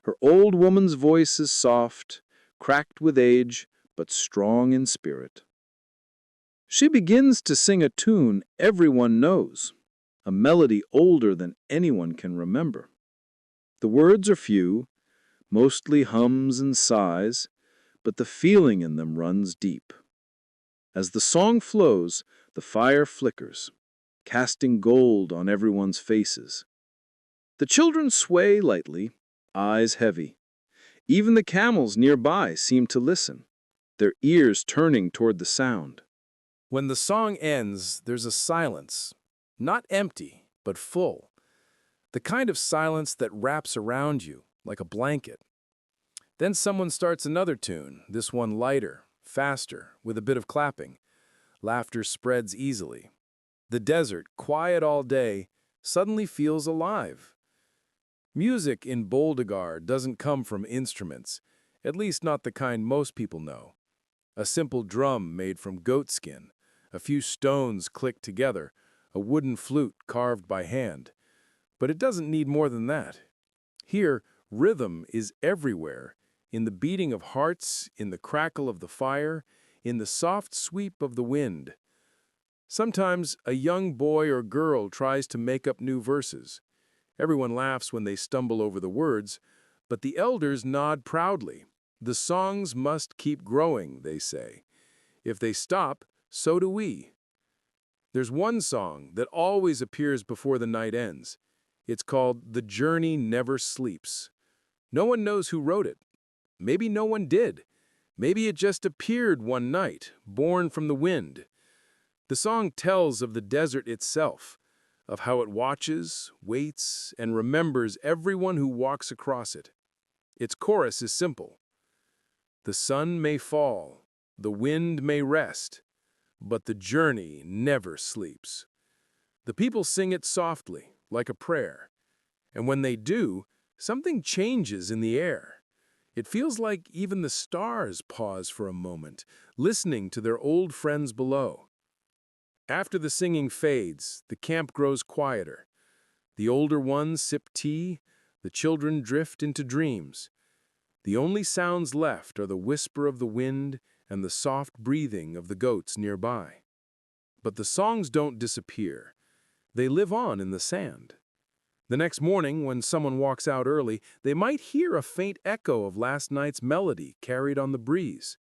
Her old woman's voice is soft, cracked with age, but strong in spirit. She begins to sing a tune everyone knows, a melody older than anyone can remember. The words are few, mostly hums and sighs, but the feeling in them runs deep. As the song flows, the fire flickers, casting gold on everyone's faces. The children sway lightly, eyes heavy. Even the camels nearby seem to listen, their ears turning toward the sound. When the song ends, there's a silence, not empty, but full. The kind of silence that wraps around you like a blanket. Then someone starts another tune, this one lighter, faster, with a bit of clapping. Laughter spreads easily. The desert, quiet all day, suddenly feels alive. Music in Boldagar doesn't come from instruments, at least not the kind most people know. A simple drum made from goat skin, a few stones clicked together, a wooden flute carved by hand. But it doesn't need more than that. Here, rhythm is everywhere, in the beating of hearts, in the crackle of the fire, in the soft sweep of the wind. Sometimes a young boy or girl tries to make up new verses. Everyone laughs when they stumble over the words, but the elders nod proudly. The songs must keep growing, they say. If they stop, so do we. There's one song that always appears before the night ends. It's called "The Journey Never Sleeps." No one knows who wrote it. Maybe no one did. Maybe it just appeared one night, born from the wind. The song tells of the desert itself, of how it watches, waits, and remembers everyone who walks across it. Its chorus is simple. The sun may fall, the wind may rest, but the journey never sleeps. The people sing it softly, like a prayer. And when they do, something changes in the air. It feels like even the stars pause for a moment, listening to their old friends below. After the singing fades, the camp grows quieter. The older ones sip tea, the children drift into dreams. The only sounds left are the whisper of the wind and the soft breathing of the goats nearby. But the songs don't disappear. They live on in the sand. The next morning, when someone walks out early, they might hear a faint echo of last night's melody carried on the breeze.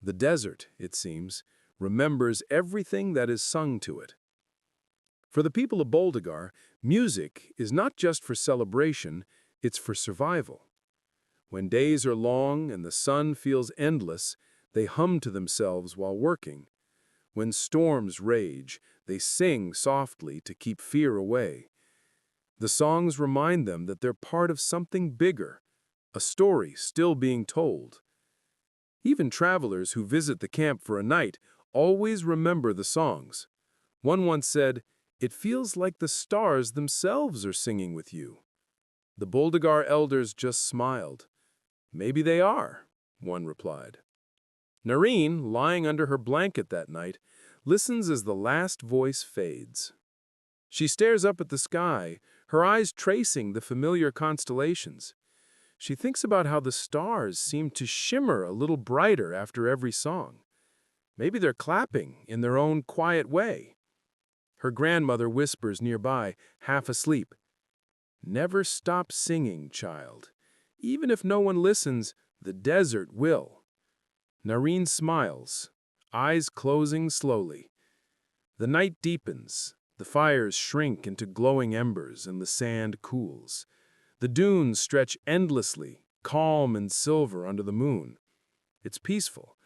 The desert, it seems, remembers everything that is sung to it. For the people of Boldagar, music is not just for celebration, it's for survival. When days are long and the sun feels endless, they hum to themselves while working. When storms rage, they sing softly to keep fear away. The songs remind them that they're part of something bigger, a story still being told. Even travelers who visit the camp for a night always remember the songs. One once said, "It feels like the stars themselves are singing with you." The Boldagar elders just smiled. "Maybe they are," one replied. Narration, lying under her blanket that night, listens as the last voice fades. She stares up at the sky, her eyes tracing the familiar constellations. She thinks about how the stars seem to shimmer a little brighter after every song. Maybe they're clapping in their own quiet way. Her grandmother whispers nearby, half asleep, "Never stop singing, child. Even if no one listens, the desert will." Narine smiles, eyes closing slowly. The night deepens. The fires shrink into glowing embers and the sand cools. The dunes stretch endlessly, calm and silver under the moon. It's peaceful.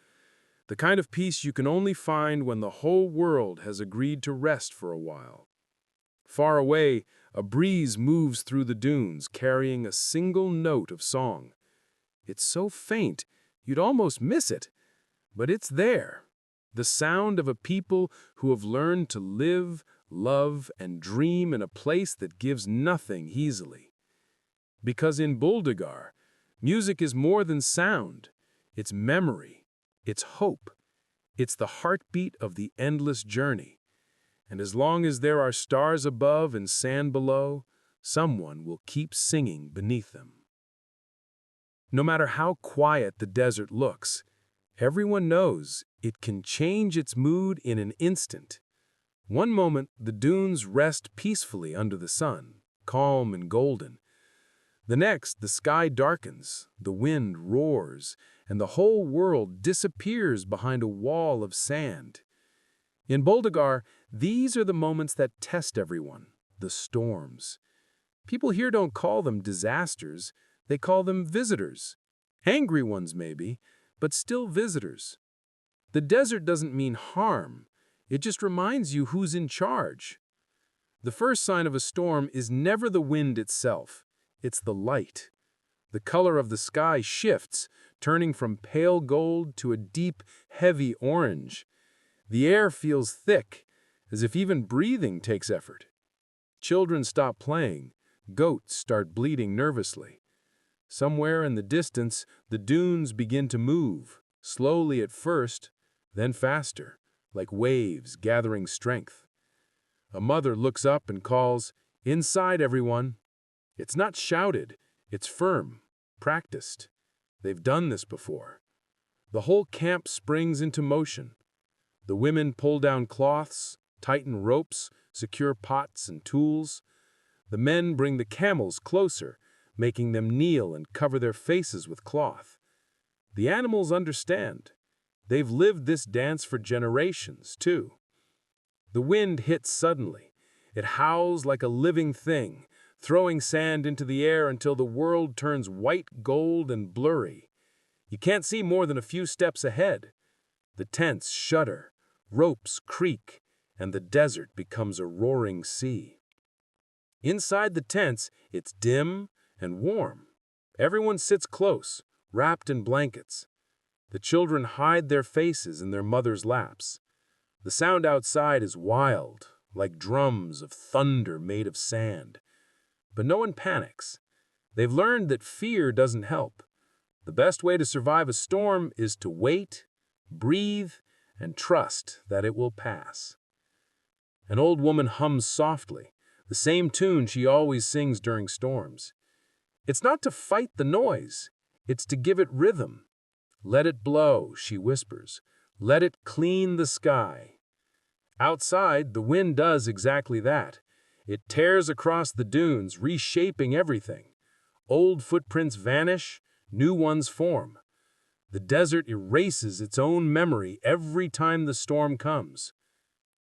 The kind of peace you can only find when the whole world has agreed to rest for a while. Far away, a breeze moves through the dunes, carrying a single note of song. It's so faint, you'd almost miss it. But it's there, the sound of a people who have learned to live, love, and dream in a place that gives nothing easily. Because in Boldagar, music is more than sound. It's memory. It's hope. It's the heartbeat of the endless journey. And as long as there are stars above and sand below, someone will keep singing beneath them. No matter how quiet the desert looks, everyone knows it can change its mood in an instant. One moment, the dunes rest peacefully under the sun, calm and golden. The next, the sky darkens, the wind roars, and the whole world disappears behind a wall of sand. In Boldagar, these are the moments that test everyone, the storms. People here don't call them disasters, they call them visitors. Angry ones maybe, but still visitors. The desert doesn't mean harm, it just reminds you who's in charge. The first sign of a storm is never the wind itself, it's the light. The color of the sky shifts, turning from pale gold to a deep, heavy orange. The air feels thick, as if even breathing takes effort. Children stop playing, goats start bleating nervously. Somewhere in the distance, the dunes begin to move, slowly at first, then faster, like waves gathering strength. A mother looks up and calls, "Inside, everyone." It's not shouted, it's firm, practiced. They've done this before. The whole camp springs into motion. The women pull down cloths, tighten ropes, secure pots and tools. The men bring the camels closer, making them kneel and cover their faces with cloth. The animals understand. They've lived this dance for generations, too. The wind hits suddenly. It howls like a living thing, throwing sand into the air until the world turns white gold and blurry. You can't see more than a few steps ahead. The tents shudder, ropes creak, and the desert becomes a roaring sea. Inside the tents, it's dim and warm. Everyone sits close, wrapped in blankets. The children hide their faces in their mothers' laps. The sound outside is wild, like drums of thunder made of sand. But no one panics. They've learned that fear doesn't help. The best way to survive a storm is to wait, breathe, and trust that it will pass. An old woman hums softly, the same tune she always sings during storms. It's not to fight the noise, it's to give it rhythm. "Let it blow," she whispers. "Let it clean the sky." Outside, the wind does exactly that. It tears across the dunes, reshaping everything. Old footprints vanish, new ones form. The desert erases its own memory every time the storm comes.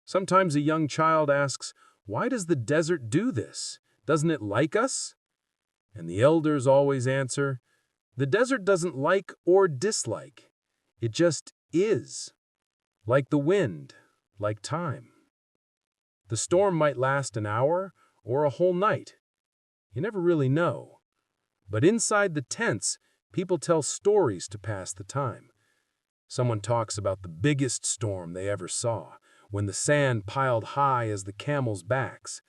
Sometimes a young child asks, "Why does the desert do this? Doesn't it like us?" And the elders always answer, "The desert doesn't like or dislike. It just is. Like the wind, like time." The storm might last an hour or a whole night. You never really know. But inside the tents, people tell stories to pass the time. Someone talks about the biggest storm they ever saw, when the sand piled high as the camels' backs.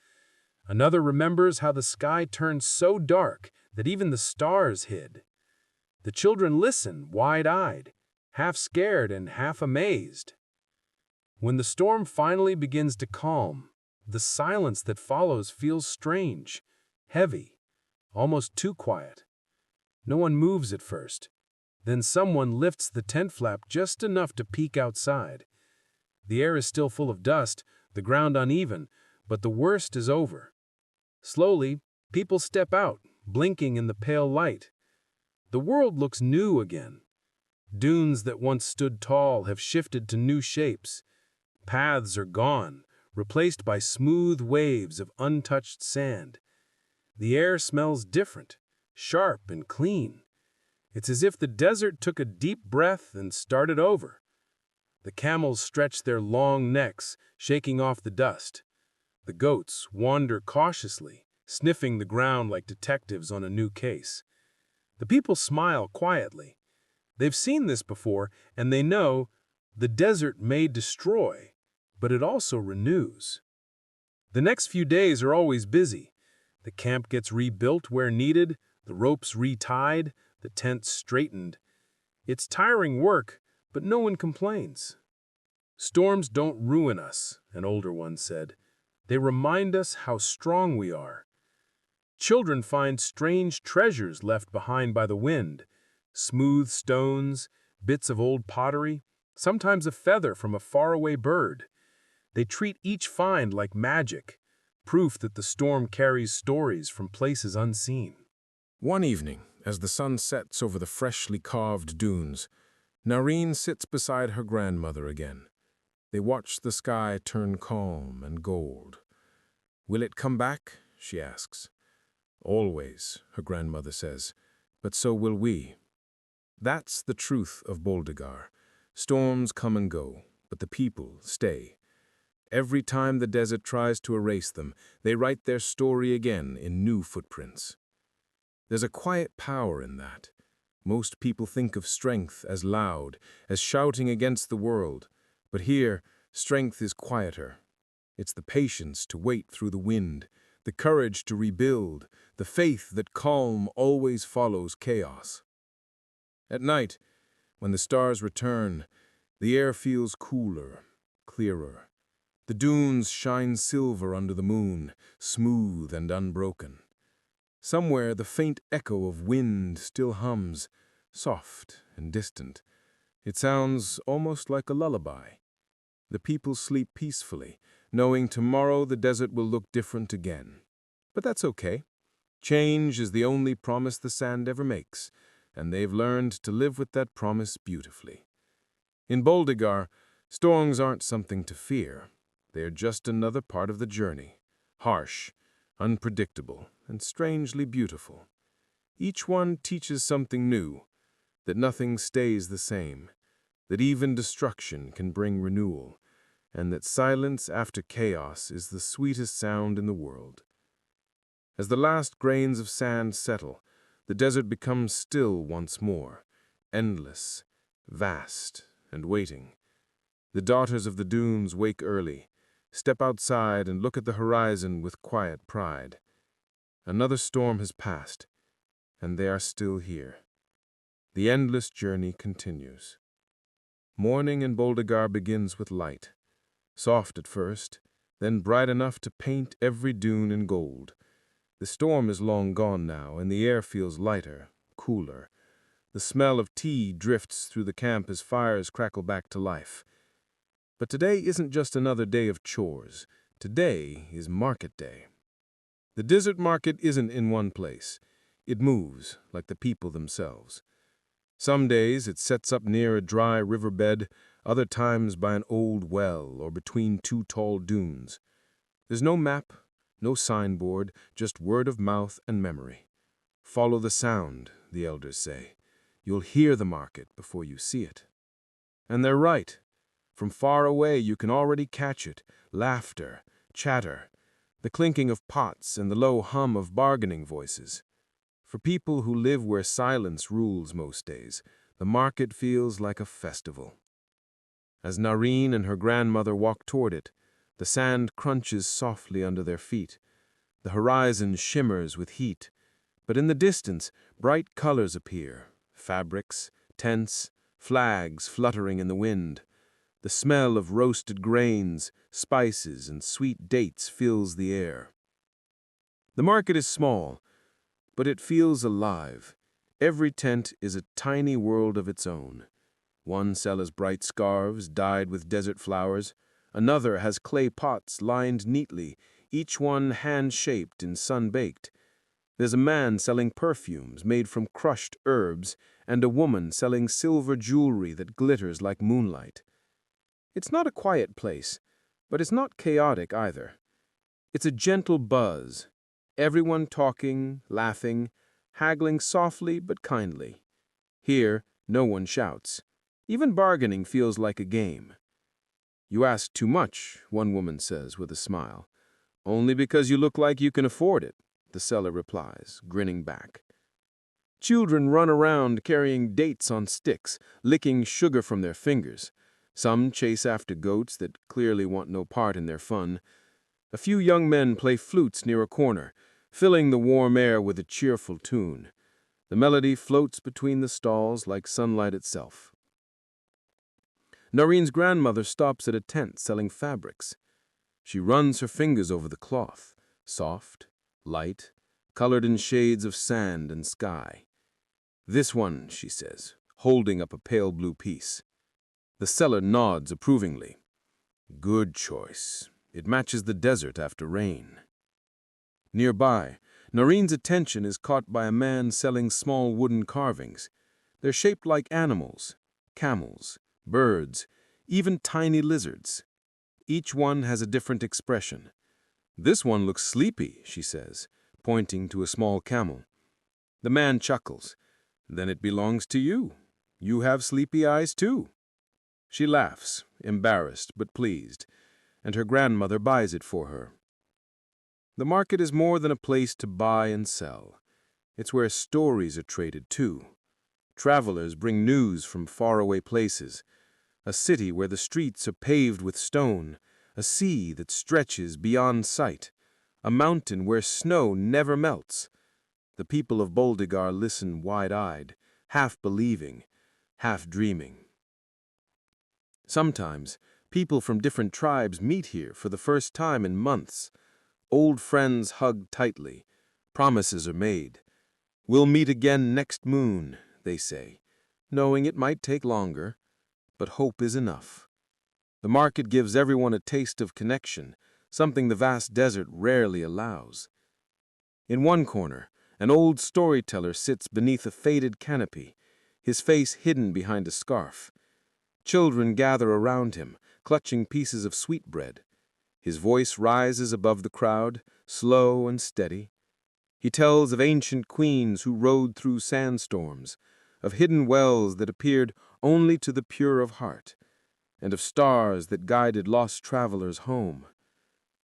Another remembers how the sky turned so dark that even the stars hid. The children listen, wide-eyed, half scared and half amazed. When the storm finally begins to calm, the silence that follows feels strange, heavy, almost too quiet. No one moves at first. Then someone lifts the tent flap just enough to peek outside. The air is still full of dust, the ground uneven, but the worst is over. Slowly, people step out, blinking in the pale light. The world looks new again. Dunes that once stood tall have shifted to new shapes. Paths are gone, replaced by smooth waves of untouched sand. The air smells different, sharp and clean. It's as if the desert took a deep breath and started over. The camels stretch their long necks, shaking off the dust. The goats wander cautiously, sniffing the ground like detectives on a new case. The people smile quietly. They've seen this before, and they know the desert may destroy, but it also renews. The next few days are always busy. The camp gets rebuilt where needed, the ropes retied, the tents straightened. It's tiring work, but no one complains. "Storms don't ruin us," an older one said. "They remind us how strong we are." Children find strange treasures left behind by the wind. Smooth stones, bits of old pottery, sometimes a feather from a faraway bird. They treat each find like magic, proof that the storm carries stories from places unseen. One evening, as the sun sets over the freshly carved dunes, Narration sits beside her grandmother again. They watch the sky turn calm and gold. "Will it come back?" she asks. "Always," her grandmother says, "but so will we." That's the truth of Boldagar. Storms come and go, but the people stay. Every time the desert tries to erase them, they write their story again in new footprints. There's a quiet power in that. Most people think of strength as loud, as shouting against the world. But here, strength is quieter. It's the patience to wait through the wind, the courage to rebuild, the faith that calm always follows chaos. At night, when the stars return, the air feels cooler, clearer. The dunes shine silver under the moon, smooth and unbroken. Somewhere the faint echo of wind still hums, soft and distant. It sounds almost like a lullaby. The people sleep peacefully, knowing tomorrow the desert will look different again. But that's okay. Change is the only promise the sand ever makes, and they've learned to live with that promise beautifully. In Boldagar, storms aren't something to fear. They're just another part of the journey, harsh, unpredictable, and strangely beautiful. Each one teaches something new, that nothing stays the same, that even destruction can bring renewal, and that silence after chaos is the sweetest sound in the world. As the last grains of sand settle, the desert becomes still once more, endless, vast, and waiting. The daughters of the dunes wake early, step outside and look at the horizon with quiet pride. Another storm has passed, and they are still here. The endless journey continues. Morning in Boldagar begins with light, soft at first, then bright enough to paint every dune in gold. The storm is long gone now, and the air feels lighter, cooler. The smell of tea drifts through the camp as fires crackle back to life. But today isn't just another day of chores. Today is market day. The desert market isn't in one place. It moves, like the people themselves. Some days it sets up near a dry riverbed, other times by an old well or between two tall dunes. There's no map, no signboard, just word of mouth and memory. Follow the sound, the elders say. You'll hear the market before you see it. And they're right. From far away you can already catch it, laughter, chatter, the clinking of pots and the low hum of bargaining voices. For people who live where silence rules most days, the market feels like a festival. As Narration and her grandmother walk toward it, the sand crunches softly under their feet. The horizon shimmers with heat, but in the distance, bright colors appear, fabrics, tents, flags fluttering in the wind. The smell of roasted grains, spices, and sweet dates fills the air. The market is small, but it feels alive. Every tent is a tiny world of its own. One sells bright scarves dyed with desert flowers. Another has clay pots lined neatly, each one hand-shaped and sun-baked. There's a man selling perfumes made from crushed herbs, and a woman selling silver jewelry that glitters like moonlight. It's not a quiet place, but it's not chaotic either. It's a gentle buzz, everyone talking, laughing, haggling softly but kindly. Here, no one shouts. Even bargaining feels like a game. "You ask too much," one woman says with a smile. "Only because you look like you can afford it," the seller replies, grinning back. Children run around carrying dates on sticks, licking sugar from their fingers. Some chase after goats that clearly want no part in their fun. A few young men play flutes near a corner, filling the warm air with a cheerful tune. The melody floats between the stalls like sunlight itself. Narine's grandmother stops at a tent selling fabrics. She runs her fingers over the cloth, soft, light, colored in shades of sand and sky. "This one," she says, holding up a pale blue piece. The seller nods approvingly. "Good choice. It matches the desert after rain." Nearby, Narine's attention is caught by a man selling small wooden carvings. They're shaped like animals, camels, birds, even tiny lizards. Each one has a different expression. "This one looks sleepy," she says, pointing to a small camel. The man chuckles. "Then it belongs to you. You have sleepy eyes too." She laughs, embarrassed but pleased, and her grandmother buys it for her. The market is more than a place to buy and sell. It's where stories are traded too. Travelers bring news from faraway places, a city where the streets are paved with stone, a sea that stretches beyond sight, a mountain where snow never melts. The people of Boldigar listen wide-eyed, half believing, half dreaming. Sometimes, people from different tribes meet here for the first time in months. Old friends hug tightly. Promises are made. "We'll meet again next moon," they say, knowing it might take longer, but hope is enough. The market gives everyone a taste of connection, something the vast desert rarely allows. In one corner, an old storyteller sits beneath a faded canopy, his face hidden behind a scarf. Children gather around him, clutching pieces of sweetbread. His voice rises above the crowd, slow and steady. He tells of ancient queens who rode through sandstorms, of hidden wells that appeared only to the pure of heart, and of stars that guided lost travelers home.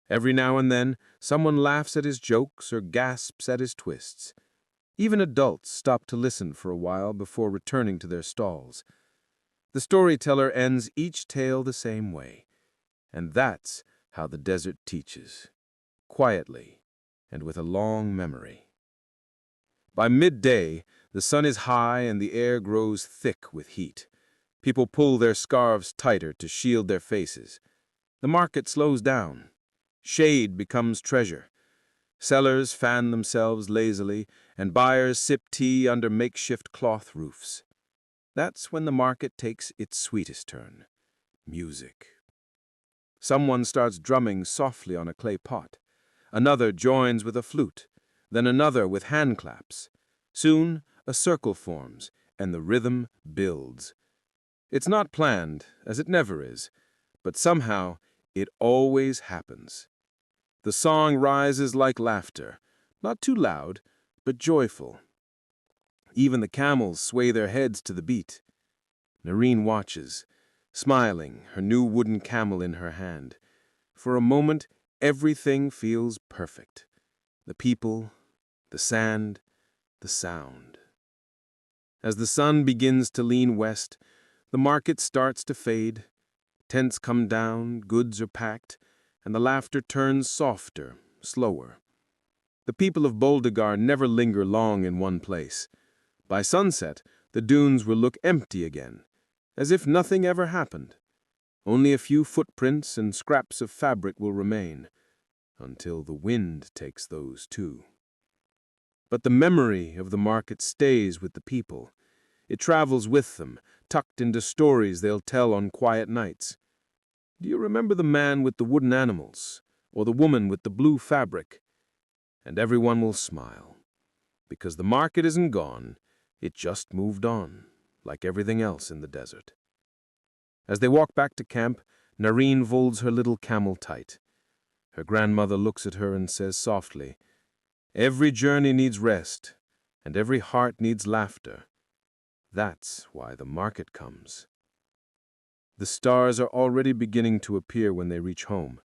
Every now and then, someone laughs at his jokes or gasps at his twists. Even adults stop to listen for a while before returning to their stalls. The storyteller ends each tale the same way, and that's how the desert teaches, quietly and with a long memory. By midday, the sun is high and the air grows thick with heat. People pull their scarves tighter to shield their faces. The market slows down. Shade becomes treasure. Sellers fan themselves lazily, and buyers sip tea under makeshift cloth roofs. That's when the market takes its sweetest turn: music. Someone starts drumming softly on a clay pot. Another joins with a flute, then another with hand claps. Soon, a circle forms, and the rhythm builds. It's not planned, as it never is, but somehow it always happens. The song rises like laughter, not too loud, but joyful. Even the camels sway their heads to the beat. Narration watches, smiling, her new wooden camel in her hand. For a moment, everything feels perfect. The people, the sand, the sound. As the sun begins to lean west, the market starts to fade. Tents come down, goods are packed, and the laughter turns softer, slower. The people of Boldigar never linger long in one place. By sunset, the dunes will look empty again, as if nothing ever happened. Only a few footprints and scraps of fabric will remain, until the wind takes those too. But the memory of the market stays with the people. It travels with them, tucked into stories they'll tell on quiet nights. Do you remember the man with the wooden animals, or the woman with the blue fabric? And everyone will smile, because the market isn't gone, it just moved on, like everything else in the desert. As they walk back to camp, Narration folds her little camel tight. Her grandmother looks at her and says softly, "Every journey needs rest, and every heart needs laughter. That's why the market comes." The stars are already beginning to appear when they reach home.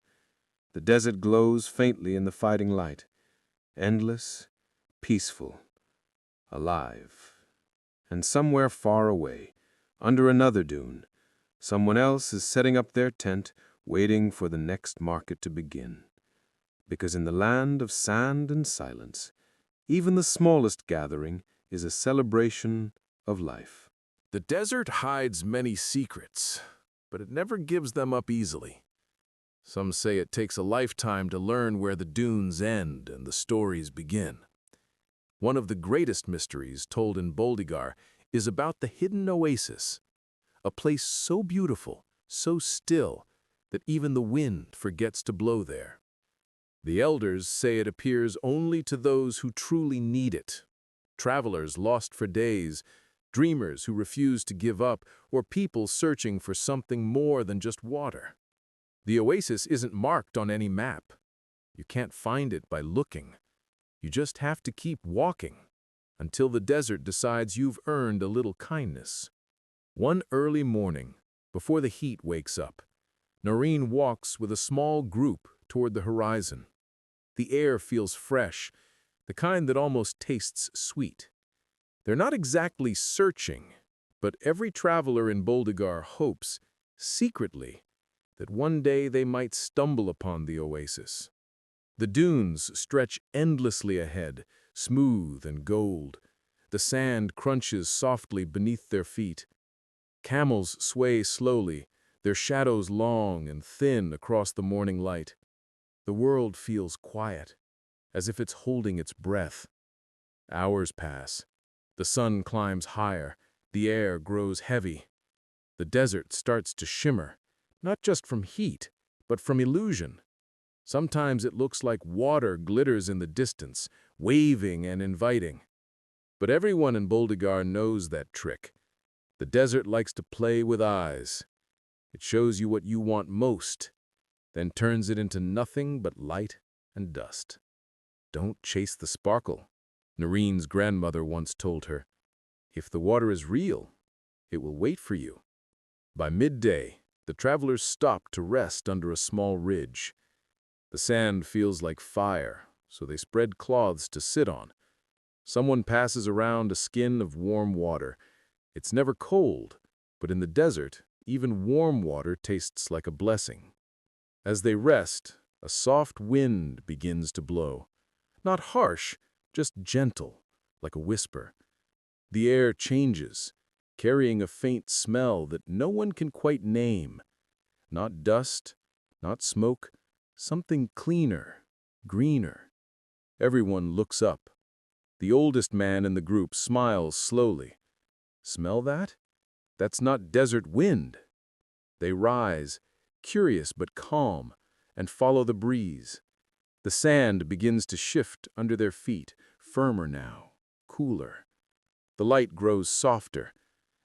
The desert glows faintly in the fading light, endless, peaceful, alive. And somewhere far away, under another dune, someone else is setting up their tent, waiting for the next market to begin. Because in the land of sand and silence, even the smallest gathering is a celebration of life. The desert hides many secrets, but it never gives them up easily. Some say it takes a lifetime to learn where the dunes end and the stories begin. One of the greatest mysteries told in Boldigar is about the hidden oasis, a place so beautiful, so still, that even the wind forgets to blow there. The elders say it appears only to those who truly need it. Travelers lost for days dreamers who refuse to give up, or people searching for something more than just water. The oasis isn't marked on any map. You can't find it by looking. You just have to keep walking until the desert decides you've earned a little kindness. One early morning, before the heat wakes up, Narration walks with a small group toward the horizon. The air feels fresh, the kind that almost tastes sweet. They're not exactly searching, but every traveler in Boldigar hopes, secretly, that one day they might stumble upon the oasis. The dunes stretch endlessly ahead, smooth and gold. The sand crunches softly beneath their feet. Camels sway slowly, their shadows long and thin across the morning light. The world feels quiet, as if it's holding its breath. Hours pass. The sun climbs higher. The air grows heavy. The desert starts to shimmer, not just from heat, but from illusion. Sometimes it looks like water glitters in the distance, waving and inviting. But everyone in Boldigar knows that trick. The desert likes to play with eyes. It shows you what you want most, then turns it into nothing but light and dust. Don't chase the sparkle, Narine's grandmother once told her. If the water is real, it will wait for you. By midday, the travelers stop to rest under a small ridge. The sand feels like fire, so they spread cloths to sit on. Someone passes around a skin of warm water. It's never cold, but in the desert, even warm water tastes like a blessing. As they rest, a soft wind begins to blow. Not harsh, just gentle, like a whisper. The air changes, carrying a faint smell that no one can quite name. Not dust, not smoke, something cleaner, greener. Everyone looks up. The oldest man in the group smiles slowly. Smell that? That's not desert wind. They rise, curious but calm, and follow the breeze. The sand begins to shift under their feet, firmer now, cooler. The light grows softer.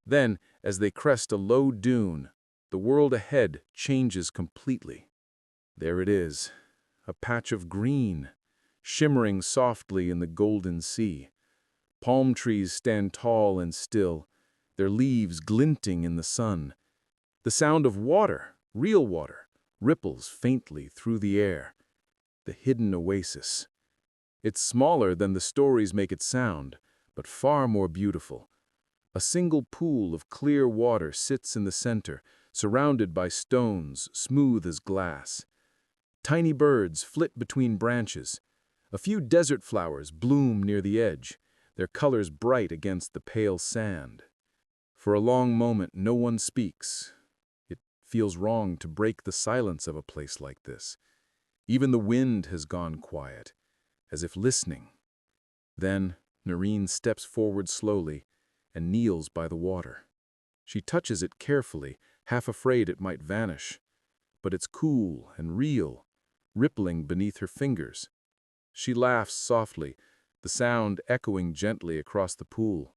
Then, as they crest a low dune, the world ahead changes completely. There it is, a patch of green, shimmering softly in the golden sea. Palm trees stand tall and still, their leaves glinting in the sun. The sound of water, real water, ripples faintly through the air. The hidden oasis. It's smaller than the stories make it sound, but far more beautiful. A single pool of clear water sits in the center, surrounded by stones, smooth as glass. Tiny birds flit between branches. A few desert flowers bloom near the edge, their colors bright against the pale sand. For a long moment, no one speaks. It feels wrong to break the silence of a place like this. Even the wind has gone quiet, as if listening. Then, Narine steps forward slowly and kneels by the water. She touches it carefully, half afraid it might vanish. But it's cool and real, rippling beneath her fingers. She laughs softly, the sound echoing gently across the pool.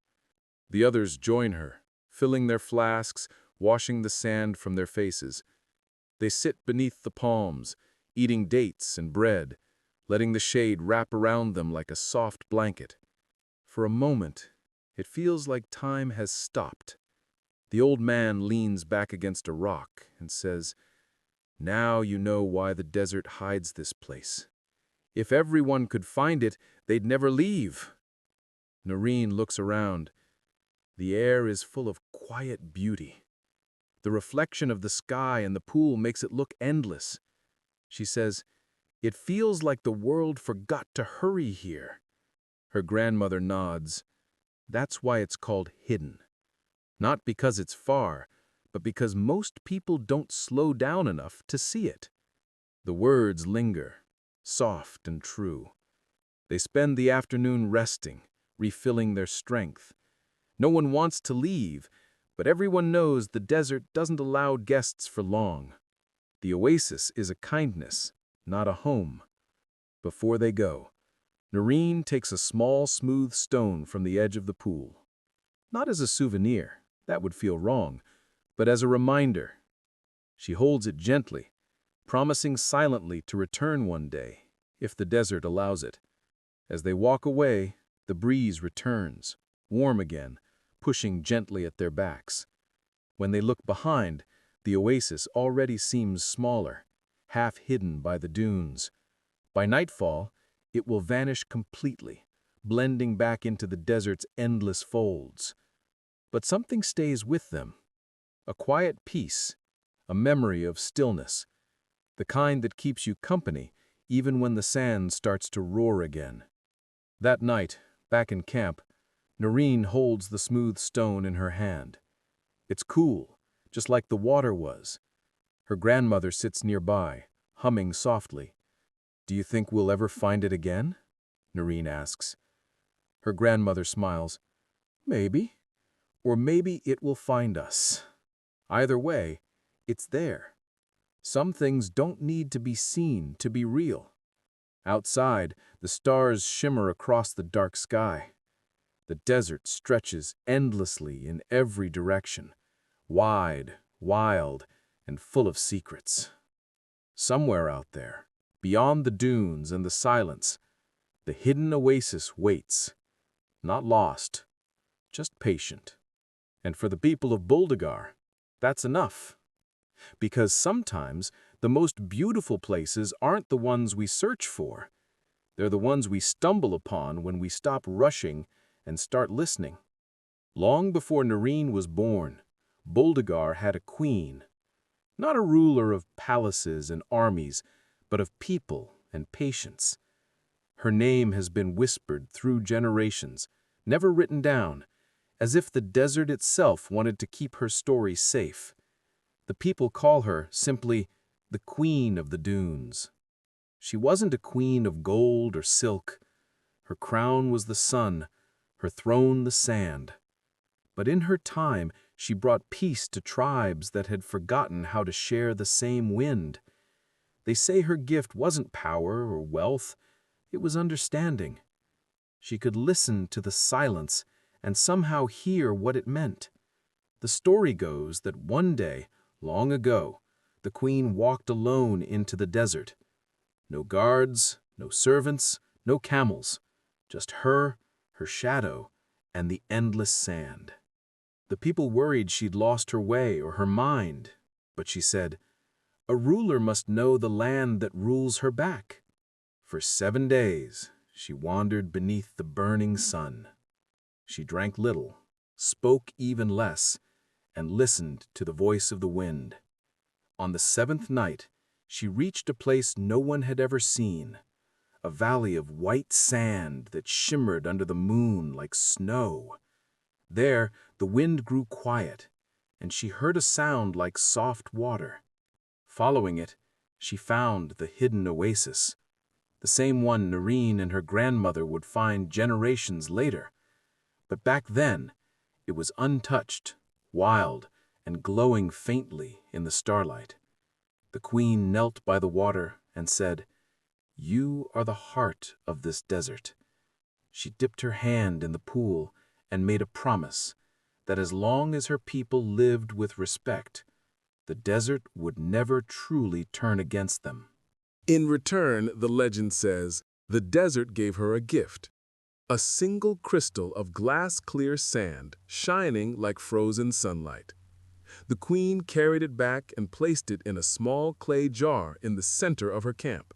The others join her, filling their flasks, washing the sand from their faces. They sit beneath the palms, eating dates and bread, letting the shade wrap around them like a soft blanket. For a moment, it feels like time has stopped. The old man leans back against a rock and says, "Now you know why the desert hides this place. If everyone could find it, they'd never leave." Narine looks around. The air is full of quiet beauty. The reflection of the sky and the pool makes it look endless. She says, "It feels like the world forgot to hurry here." Her grandmother nods. That's why it's called hidden. Not because it's far, but because most people don't slow down enough to see it. The words linger, soft and true. They spend the afternoon resting, refilling their strength. No one wants to leave, but everyone knows the desert doesn't allow guests for long. The oasis is a kindness, not a home. Before they go, Narine takes a small, smooth stone from the edge of the pool. Not as a souvenir, that would feel wrong, but as a reminder. She holds it gently, promising silently to return one day, if the desert allows it. As they walk away, the breeze returns, warm again, pushing gently at their backs. When they look behind, the oasis already seems smaller, half hidden by the dunes. By nightfall, it will vanish completely, blending back into the desert's endless folds. But something stays with them, a quiet peace, a memory of stillness, the kind that keeps you company even when the sand starts to roar again. That night, back in camp, Narration holds the smooth stone in her hand. It's cool, just like the water was. Her grandmother sits nearby, humming softly. "Do you think we'll ever find it again?" Narration asks. Her grandmother smiles. "Maybe. Or maybe it will find us. Either way, it's there. Some things don't need to be seen to be real." Outside, the stars shimmer across the dark sky. The desert stretches endlessly in every direction, wide, wild, and full of secrets. Somewhere out there, beyond the dunes and the silence, the hidden oasis waits, not lost, just patient. And for the people of Boldagar, that's enough. Because sometimes the most beautiful places aren't the ones we search for. They're the ones we stumble upon when we stop rushing and start listening. Long before Narration was born, Boldagar had a queen. Not a ruler of palaces and armies, but of people and patience. Her name has been whispered through generations, never written down, as if the desert itself wanted to keep her story safe. The people call her simply the Queen of the Dunes. She wasn't a queen of gold or silk. Her crown was the sun, her throne the sand. But in her time, she brought peace to tribes that had forgotten how to share the same wind. They say her gift wasn't power or wealth, it was understanding. She could listen to the silence and somehow hear what it meant. The story goes that one day, long ago, the queen walked alone into the desert. No guards, no servants, no camels, just her shadow, and the endless sand. The people worried she'd lost her way or her mind, but she said, "A ruler must know the land that rules her back." For 7 days, she wandered beneath the burning sun. She drank little, spoke even less, and listened to the voice of the wind. On the 7th night, she reached a place no one had ever seen, a valley of white sand that shimmered under the moon like snow. There, the wind grew quiet, and she heard a sound like soft water. Following it, she found the hidden oasis, the same one Narration and her grandmother would find generations later. But back then, it was untouched, wild, and glowing faintly in the starlight. The queen knelt by the water and said, "You are the heart of this desert." She dipped her hand in the pool and made a promise that as long as her people lived with respect, the desert would never truly turn against them. In return, the legend says, the desert gave her a gift, a single crystal of glass-clear sand shining like frozen sunlight. The queen carried it back and placed it in a small clay jar in the center of her camp.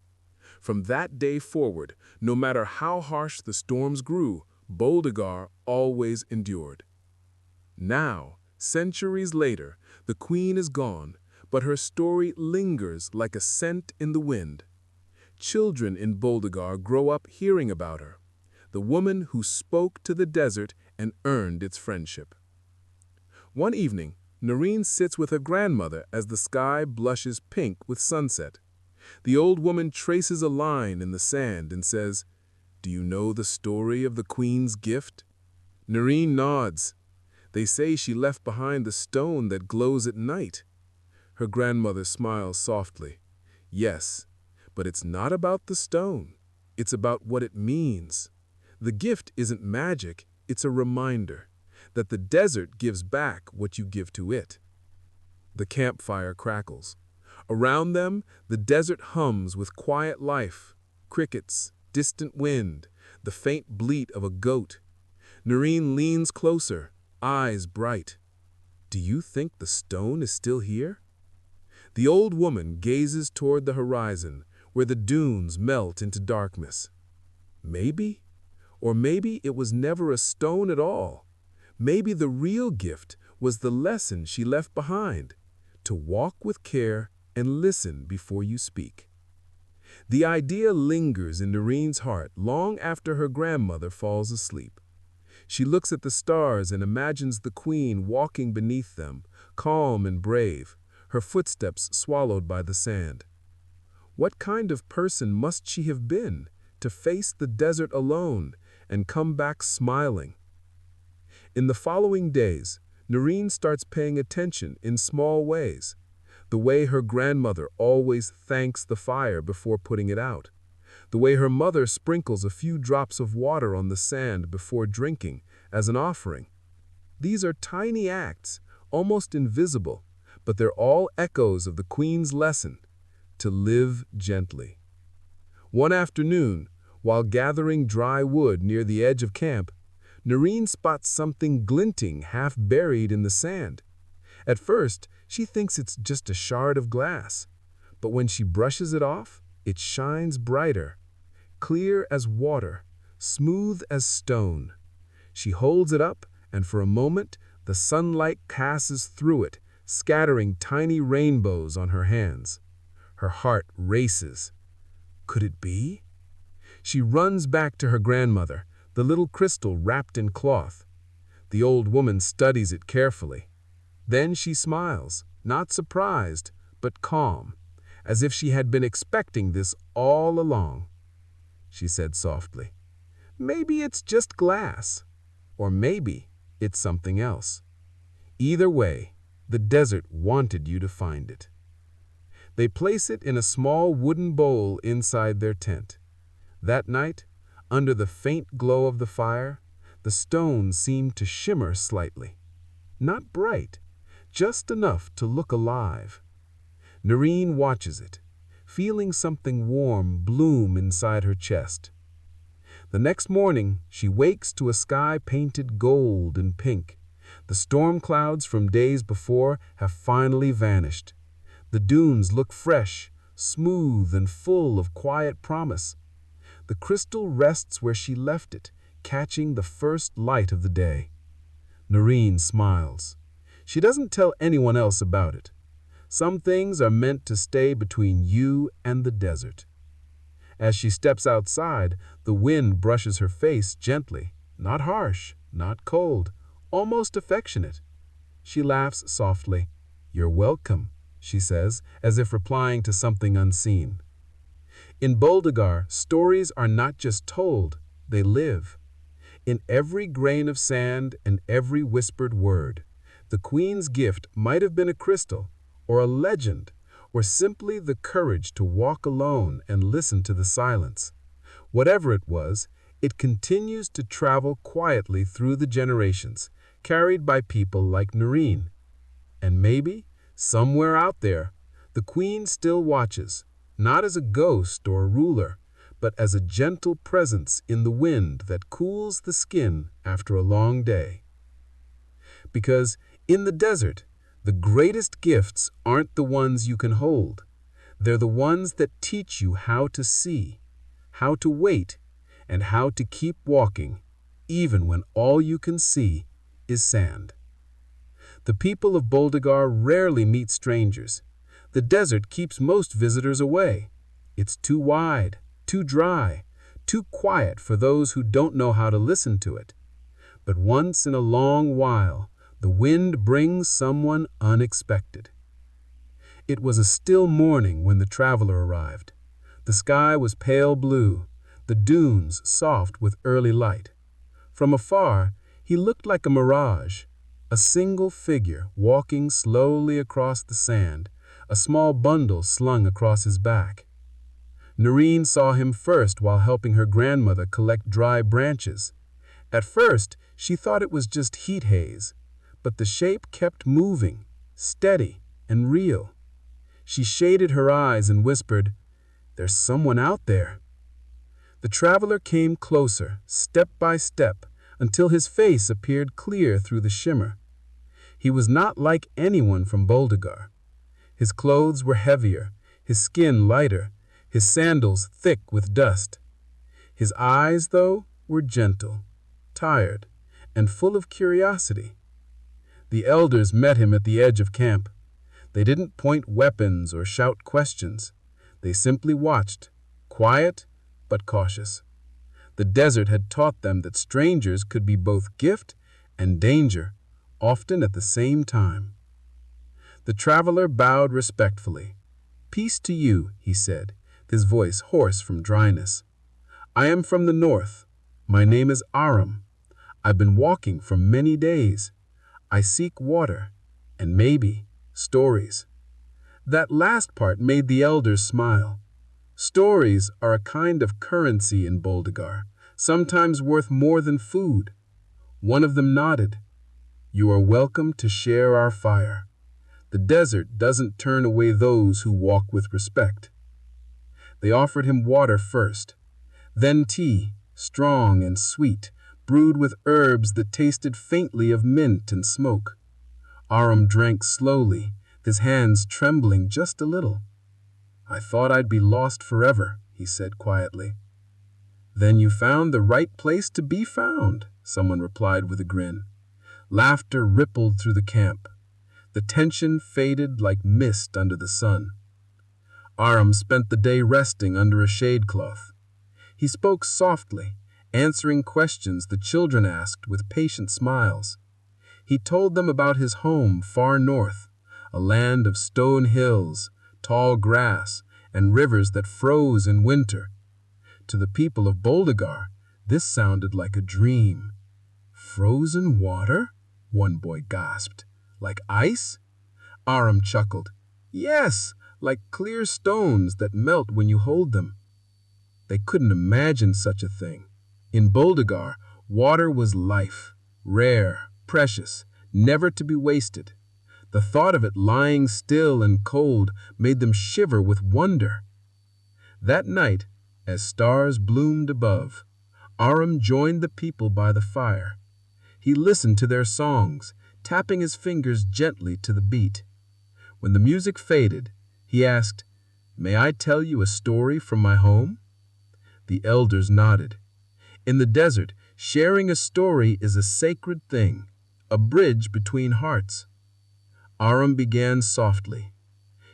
From that day forward, no matter how harsh the storms grew, Boldagar always endured. Now, centuries later, the queen is gone, but her story lingers like a scent in the wind. Children in Boldagar grow up hearing about her, the woman who spoke to the desert and earned its friendship. One evening, Narration sits with her grandmother as the sky blushes pink with sunset. The old woman traces a line in the sand and says, "Do you know the story of the queen's gift?" Narration nods. They say she left behind the stone that glows at night. Her grandmother smiles softly. "Yes, but it's not about the stone. It's about what it means. The gift isn't magic, it's a reminder that the desert gives back what you give to it. The campfire crackles. Around them, the desert hums with quiet life, crickets, distant wind, the faint bleat of a goat. Narration leans closer, eyes bright. Do you think the stone is still here? The old woman gazes toward the horizon, where the dunes melt into darkness. Maybe, or maybe it was never a stone at all. Maybe the real gift was the lesson she left behind, to walk with care and listen before you speak. The idea lingers in Narain's heart long after her grandmother falls asleep. She looks at the stars and imagines the queen walking beneath them, calm and brave, her footsteps swallowed by the sand. What kind of person must she have been to face the desert alone and come back smiling? In the following days, Narration starts paying attention in small ways. The way her grandmother always thanks the fire before putting it out. The way her mother sprinkles a few drops of water on the sand before drinking as an offering. These are tiny acts, almost invisible, but they're all echoes of the Queen's lesson, to live gently. One afternoon, while gathering dry wood near the edge of camp, Narration spots something glinting half buried in the sand. At first, she thinks it's just a shard of glass, but when she brushes it off, it shines brighter, clear as water, smooth as stone. She holds it up, and for a moment, the sunlight passes through it, scattering tiny rainbows on her hands. Her heart races. Could it be? She runs back to her grandmother, the little crystal wrapped in cloth. The old woman studies it carefully. Then she smiles, not surprised, but calm, as if she had been expecting this all along. She said softly, "Maybe it's just glass, or maybe it's something else. Either way, the desert wanted you to find it." They place it in a small wooden bowl inside their tent. That night, under the faint glow of the fire, the stone seemed to shimmer slightly. Not bright, just enough to look alive. Narration watches it, feeling something warm bloom inside her chest. The next morning, she wakes to a sky painted gold and pink. The storm clouds from days before have finally vanished. The dunes look fresh, smooth, and full of quiet promise. The crystal rests where she left it, catching the first light of the day. Narration smiles. She doesn't tell anyone else about it. Some things are meant to stay between you and the desert. As she steps outside, the wind brushes her face gently, not harsh, not cold, almost affectionate. She laughs softly. "You're welcome," she says, as if replying to something unseen. In Boldagar, stories are not just told, they live. In every grain of sand and every whispered word. The Queen's gift might have been a crystal, or a legend, or simply the courage to walk alone and listen to the silence. Whatever it was, it continues to travel quietly through the generations, carried by people like Narration. And maybe, somewhere out there, the Queen still watches, not as a ghost or a ruler, but as a gentle presence in the wind that cools the skin after a long day. Because in the desert, the greatest gifts aren't the ones you can hold. They're the ones that teach you how to see, how to wait, and how to keep walking, even when all you can see is sand. The people of Boldagar rarely meet strangers. The desert keeps most visitors away. It's too wide, too dry, too quiet for those who don't know how to listen to it. But once in a long while, the wind brings someone unexpected. It was a still morning when the traveler arrived. The sky was pale blue, the dunes soft with early light. From afar, he looked like a mirage, a single figure walking slowly across the sand, a small bundle slung across his back. Narration saw him first while helping her grandmother collect dry branches. At first, she thought it was just heat haze, but the shape kept moving, steady and real. She shaded her eyes and whispered, "There's someone out there." The traveler came closer, step by step, until his face appeared clear through the shimmer. He was not like anyone from Boldagar. His clothes were heavier, his skin lighter, his sandals thick with dust. His eyes, though, were gentle, tired, and full of curiosity. The elders met him at the edge of camp. They didn't point weapons or shout questions. They simply watched, quiet but cautious. The desert had taught them that strangers could be both gift and danger, often at the same time. The traveler bowed respectfully. "Peace to you," he said, his voice hoarse from dryness. "I am from the north. My name is Aram. I've been walking for many days. I seek water, and maybe stories." That last part made the elders smile. Stories are a kind of currency in Boldagar, sometimes worth more than food. One of them nodded. "You are welcome to share our fire. The desert doesn't turn away those who walk with respect." They offered him water first, then tea, strong and sweet, brewed with herbs that tasted faintly of mint and smoke. Aram drank slowly, his hands trembling just a little. "I thought I'd be lost forever," he said quietly. "Then you found the right place to be found," someone replied with a grin. Laughter rippled through the camp. The tension faded like mist under the sun. Aram spent the day resting under a shade cloth. He spoke softly, answering questions the children asked with patient smiles. He told them about his home far north, a land of stone hills, tall grass, and rivers that froze in winter. To the people of Boldagar, this sounded like a dream. "Frozen water?" one boy gasped. "Like ice?" Aram chuckled. "Yes, like clear stones that melt when you hold them." They couldn't imagine such a thing. In Boldagar, water was life, rare, precious, never to be wasted. The thought of it lying still and cold made them shiver with wonder. That night, as stars bloomed above, Aram joined the people by the fire. He listened to their songs, tapping his fingers gently to the beat. When the music faded, he asked, "May I tell you a story from my home?" The elders nodded. In the desert, sharing a story is a sacred thing, a bridge between hearts. Aram began softly.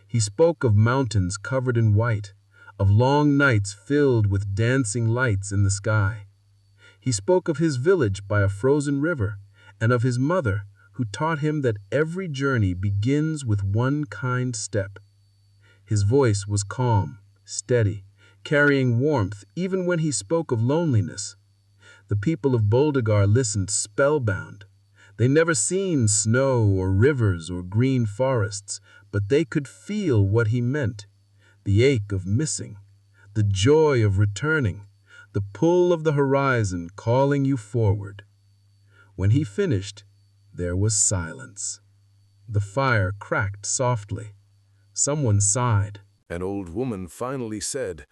He spoke of mountains covered in white, of long nights filled with dancing lights in the sky. He spoke of his village by a frozen river, and of his mother, who taught him that every journey begins with one kind step. His voice was calm, steady, carrying warmth even when he spoke of loneliness. The people of Boldagar listened spellbound. They never seen snow or rivers or green forests, but they could feel what he meant. The ache of missing, the joy of returning, the pull of the horizon calling you forward. When he finished, there was silence. The fire cracked softly. Someone sighed. An old woman finally said,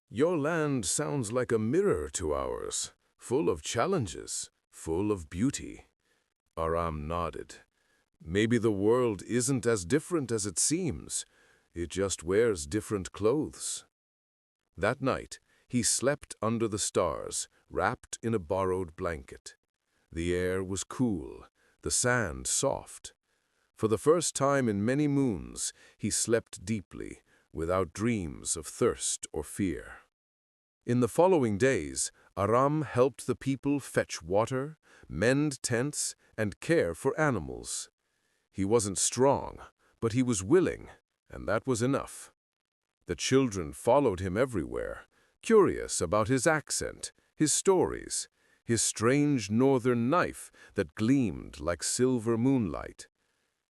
"Your land sounds like a mirror to ours, full of challenges, full of beauty." Aram nodded. "Maybe the world isn't as different as it seems. It just wears different clothes." That night, he slept under the stars, wrapped in a borrowed blanket. The air was cool, the sand soft. For the first time in many moons, he slept deeply, without dreams of thirst or fear. In the following days, Aram helped the people fetch water, mend tents, and care for animals. He wasn't strong, but he was willing, and that was enough. The children followed him everywhere, curious about his accent, his stories, his strange northern knife that gleamed like silver moonlight.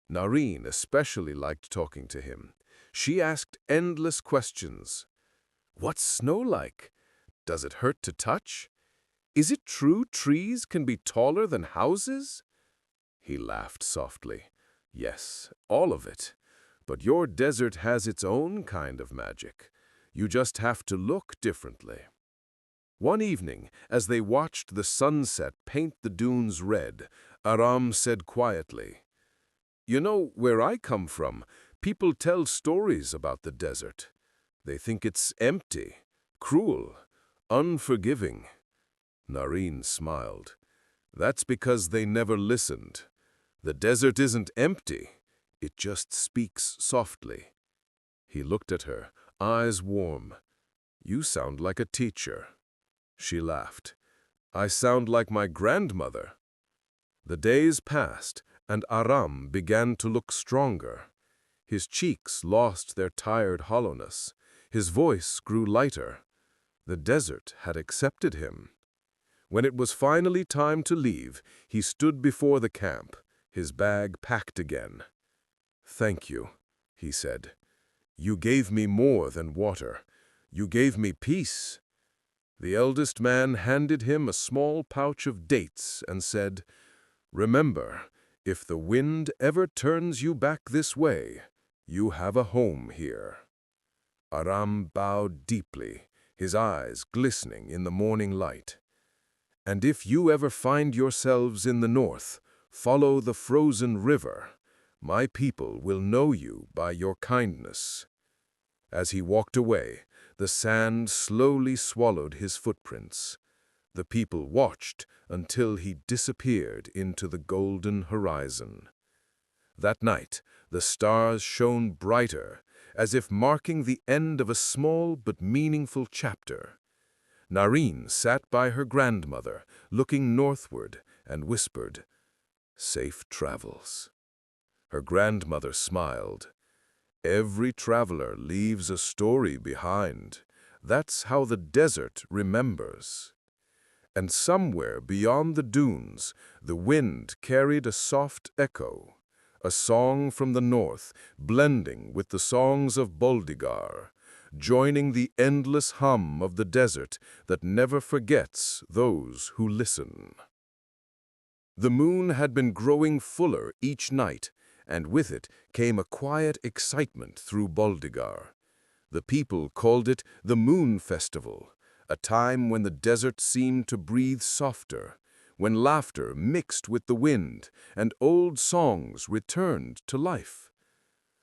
Narration especially liked talking to him. She asked endless questions. What's snow like? Does it hurt to touch? Is it true trees can be taller than houses?" He laughed softly. "Yes, all of it. But your desert has its own kind of magic. You just have to look differently." One evening, as they watched the sunset paint the dunes red, Aram said quietly, "You know, where I come from, people tell stories about the desert. They think it's empty, cruel, unforgiving." Nareen smiled. "That's because they never listened. The desert isn't empty. It just speaks softly." He looked at her, eyes warm. "You sound like a teacher." She laughed. "I sound like my grandmother." The days passed, and Aram began to look stronger. His cheeks lost their tired hollowness. His voice grew lighter. The desert had accepted him. When it was finally time to leave, he stood before the camp, his bag packed again. "Thank you," he said. "You gave me more than water. You gave me peace." The eldest man handed him a small pouch of dates and said, "Remember, if the wind ever turns you back this way, you have a home here." Aram bowed deeply, his eyes glistening in the morning light. "And if you ever find yourselves in the north, follow the frozen river. My people will know you by your kindness." As he walked away, the sand slowly swallowed his footprints. The people watched until he disappeared into the golden horizon. That night, the stars shone brighter, as if marking the end of a small but meaningful chapter. Nareen sat by her grandmother, looking northward, and whispered, "Safe travels." Her grandmother smiled. "Every traveler leaves a story behind. That's how the desert remembers." And somewhere beyond the dunes, the wind carried a soft echo, a song from the north, blending with the songs of Boldigar, joining the endless hum of the desert that never forgets those who listen. The moon had been growing fuller each night, and with it came a quiet excitement through Boldigar. The people called it the Moon Festival, a time when the desert seemed to breathe softer, when laughter mixed with the wind and old songs returned to life.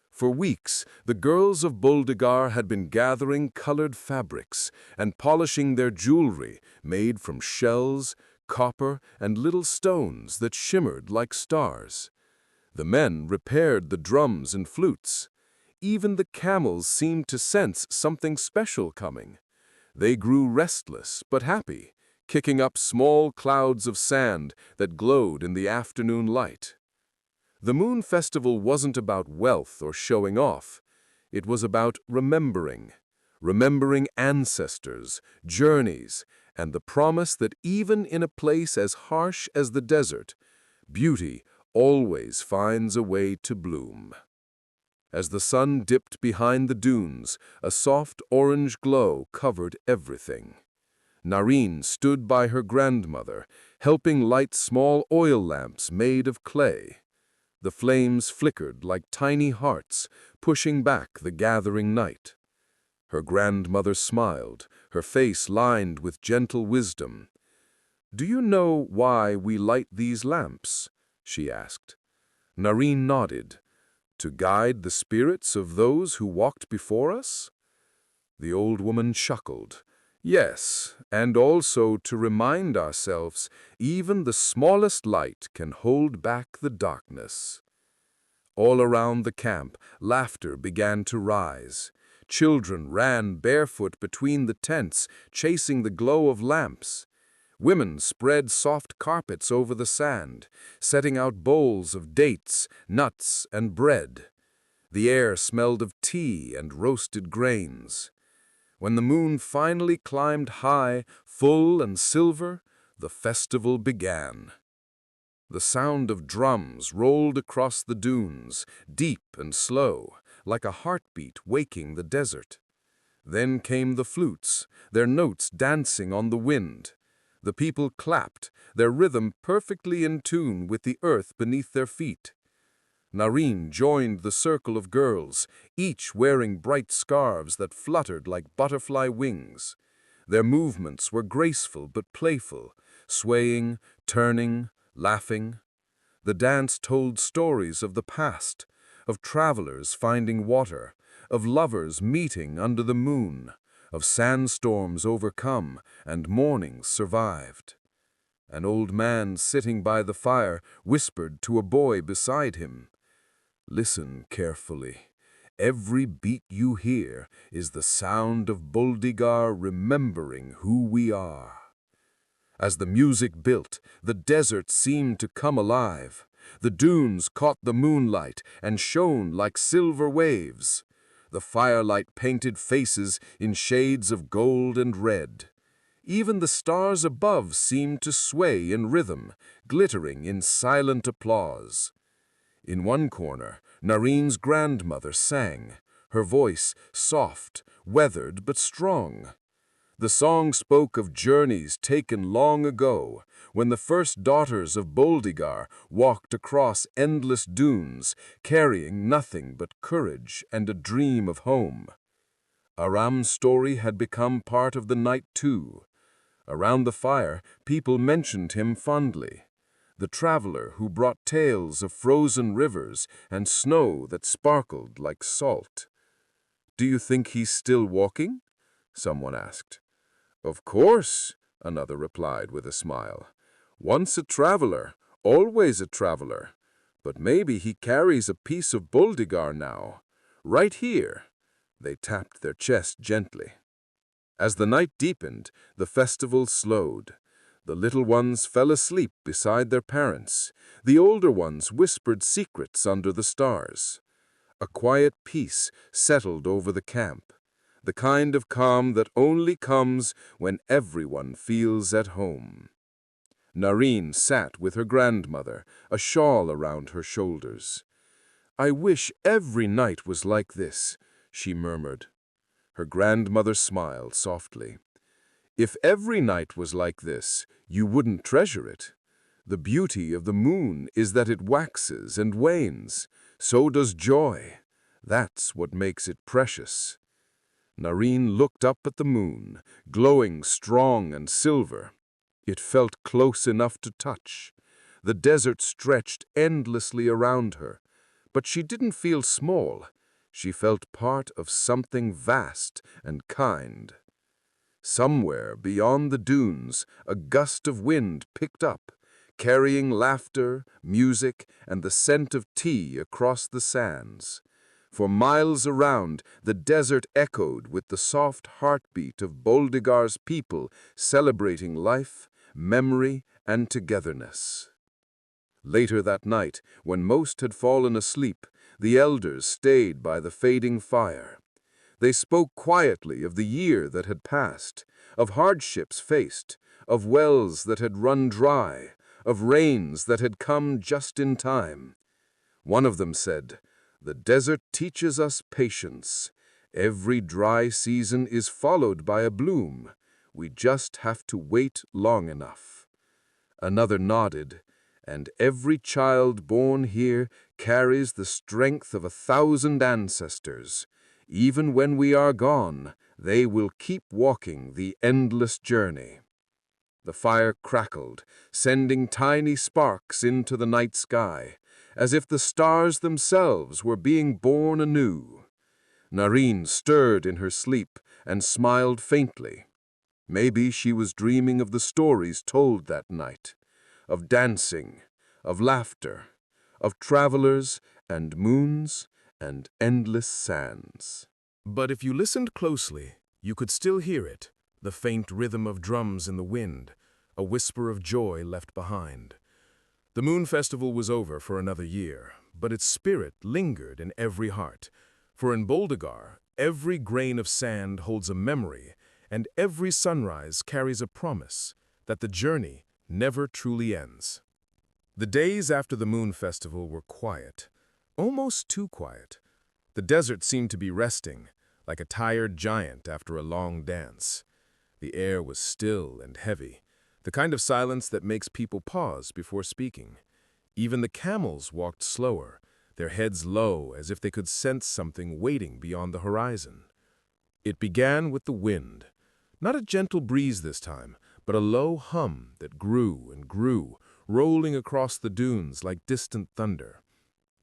For weeks, the girls of Boldigar had been gathering colored fabrics and polishing their jewelry made from shells, copper, and little stones that shimmered like stars. The men repaired the drums and flutes. Even the camels seemed to sense something special coming. They grew restless but happy, kicking up small clouds of sand that glowed in the afternoon light. The Moon Festival wasn't about wealth or showing off. It was about remembering ancestors, journeys, and the promise that even in a place as harsh as the desert, beauty always finds a way to bloom. As the sun dipped behind the dunes, a soft orange glow covered everything. Nareen stood by her grandmother, helping light small oil lamps made of clay. The flames flickered like tiny hearts, pushing back the gathering night. Her grandmother smiled, her face lined with gentle wisdom. "Do you know why we light these lamps?" she asked. Nareen nodded. "To guide the spirits of those who walked before us?" The old woman chuckled. "Yes, and also to remind ourselves even the smallest light can hold back the darkness." All around the camp, laughter began to rise. Children ran barefoot between the tents, chasing the glow of lamps. Women spread soft carpets over the sand, setting out bowls of dates, nuts, and bread. The air smelled of tea and roasted grains. When the moon finally climbed high, full and silver, the festival began. The sound of drums rolled across the dunes, deep and slow, like a heartbeat waking the desert. Then came the flutes, their notes dancing on the wind. The people clapped, their rhythm perfectly in tune with the earth beneath their feet. Narration joined the circle of girls, each wearing bright scarves that fluttered like butterfly wings. Their movements were graceful but playful, swaying, turning, laughing. The dance told stories of the past, of travelers finding water, of lovers meeting under the moon, of sandstorms overcome and mornings survived. An old man sitting by the fire whispered to a boy beside him, "Listen carefully. Every beat you hear is the sound of Boldigar remembering who we are." As the music built, the desert seemed to come alive. The dunes caught the moonlight and shone like silver waves. The firelight painted faces in shades of gold and red. Even the stars above seemed to sway in rhythm, glittering in silent applause. In one corner, Narine's grandmother sang, her voice soft, weathered but strong. The song spoke of journeys taken long ago, when the first daughters of Boldigar walked across endless dunes, carrying nothing but courage and a dream of home. Aram's story had become part of the night too. Around the fire, people mentioned him fondly. The traveler who brought tales of frozen rivers and snow that sparkled like salt. "Do you think he's still walking?" someone asked. "Of course," another replied with a smile. "Once a traveler, always a traveler. But maybe he carries a piece of Boldigar now. Right here." They tapped their chest gently. As the night deepened, the festival slowed. The little ones fell asleep beside their parents. The older ones whispered secrets under the stars. A quiet peace settled over the camp, the kind of calm that only comes when everyone feels at home. Narine sat with her grandmother, a shawl around her shoulders. "I wish every night was like this," she murmured. Her grandmother smiled softly. "If every night was like this, you wouldn't treasure it. The beauty of the moon is that it waxes and wanes. So does joy. That's what makes it precious." Narine looked up at the moon, glowing strong and silver. It felt close enough to touch. The desert stretched endlessly around her, but she didn't feel small. She felt part of something vast and kind. Somewhere beyond the dunes, a gust of wind picked up, carrying laughter, music, and the scent of tea across the sands. For miles around, the desert echoed with the soft heartbeat of Boldigar's people celebrating life, memory, and togetherness. Later that night, when most had fallen asleep, the elders stayed by the fading fire. They spoke quietly of the year that had passed, of hardships faced, of wells that had run dry, of rains that had come just in time. One of them said, "The desert teaches us patience. Every dry season is followed by a bloom. We just have to wait long enough." Another nodded, "And every child born here carries the strength of 1,000 ancestors. Even when we are gone, they will keep walking the endless journey." The fire crackled, sending tiny sparks into the night sky, as if the stars themselves were being born anew. Narine stirred in her sleep and smiled faintly. Maybe she was dreaming of the stories told that night, of dancing, of laughter, of travelers and moons and endless sands. But if you listened closely, you could still hear it, the faint rhythm of drums in the wind, a whisper of joy left behind. The Moon Festival was over for another year, but its spirit lingered in every heart. For in Boldigar, every grain of sand holds a memory, and every sunrise carries a promise that the journey never truly ends. The days after the Moon Festival were quiet, almost too quiet. The desert seemed to be resting, like a tired giant after a long dance. The air was still and heavy. The kind of silence that makes people pause before speaking. Even the camels walked slower, their heads low as if they could sense something waiting beyond the horizon. It began with the wind. Not a gentle breeze this time, but a low hum that grew and grew, rolling across the dunes like distant thunder.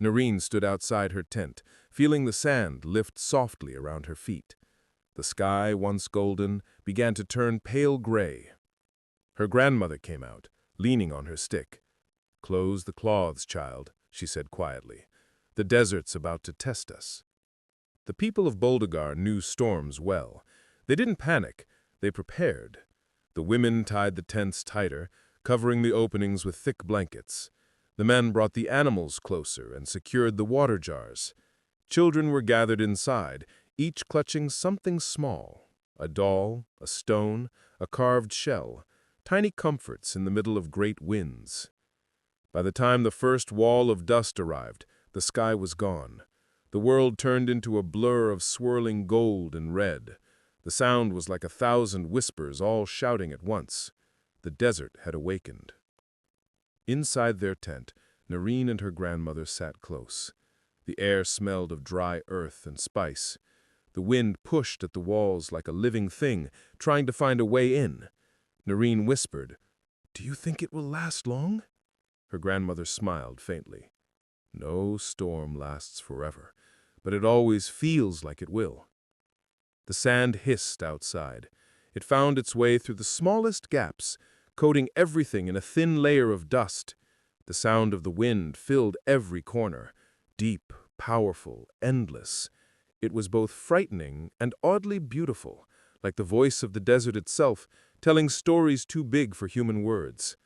Narration stood outside her tent, feeling the sand lift softly around her feet. The sky, once golden, began to turn pale gray. Her grandmother came out, leaning on her stick. "Close the cloths, child," she said quietly. "The desert's about to test us." The people of Boldagar knew storms well. They didn't panic, they prepared. The women tied the tents tighter, covering the openings with thick blankets. The men brought the animals closer and secured the water jars. Children were gathered inside, each clutching something small, a doll, a stone, a carved shell, tiny comforts in the middle of great winds. By the time the first wall of dust arrived, the sky was gone. The world turned into a blur of swirling gold and red. The sound was like 1,000 whispers all shouting at once. The desert had awakened. Inside their tent, Narration and her grandmother sat close. The air smelled of dry earth and spice. The wind pushed at the walls like a living thing, trying to find a way in. Narration whispered, "Do you think it will last long?" Her grandmother smiled faintly. "No storm lasts forever, but it always feels like it will." The sand hissed outside. It found its way through the smallest gaps, coating everything in a thin layer of dust. The sound of the wind filled every corner, deep, powerful, endless. It was both frightening and oddly beautiful, like the voice of the desert itself, telling stories too big for human words.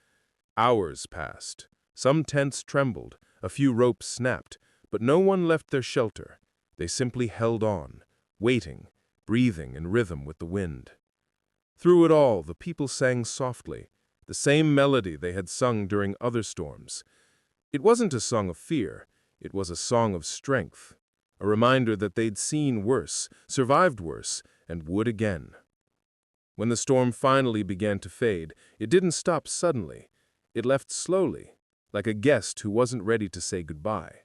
Hours passed. Some tents trembled, a few ropes snapped, but no one left their shelter. They simply held on, waiting, breathing in rhythm with the wind. Through it all, the people sang softly, the same melody they had sung during other storms. It wasn't a song of fear, it was a song of strength, a reminder that they'd seen worse, survived worse, and would again. When the storm finally began to fade, it didn't stop suddenly. It left slowly, like a guest who wasn't ready to say goodbye.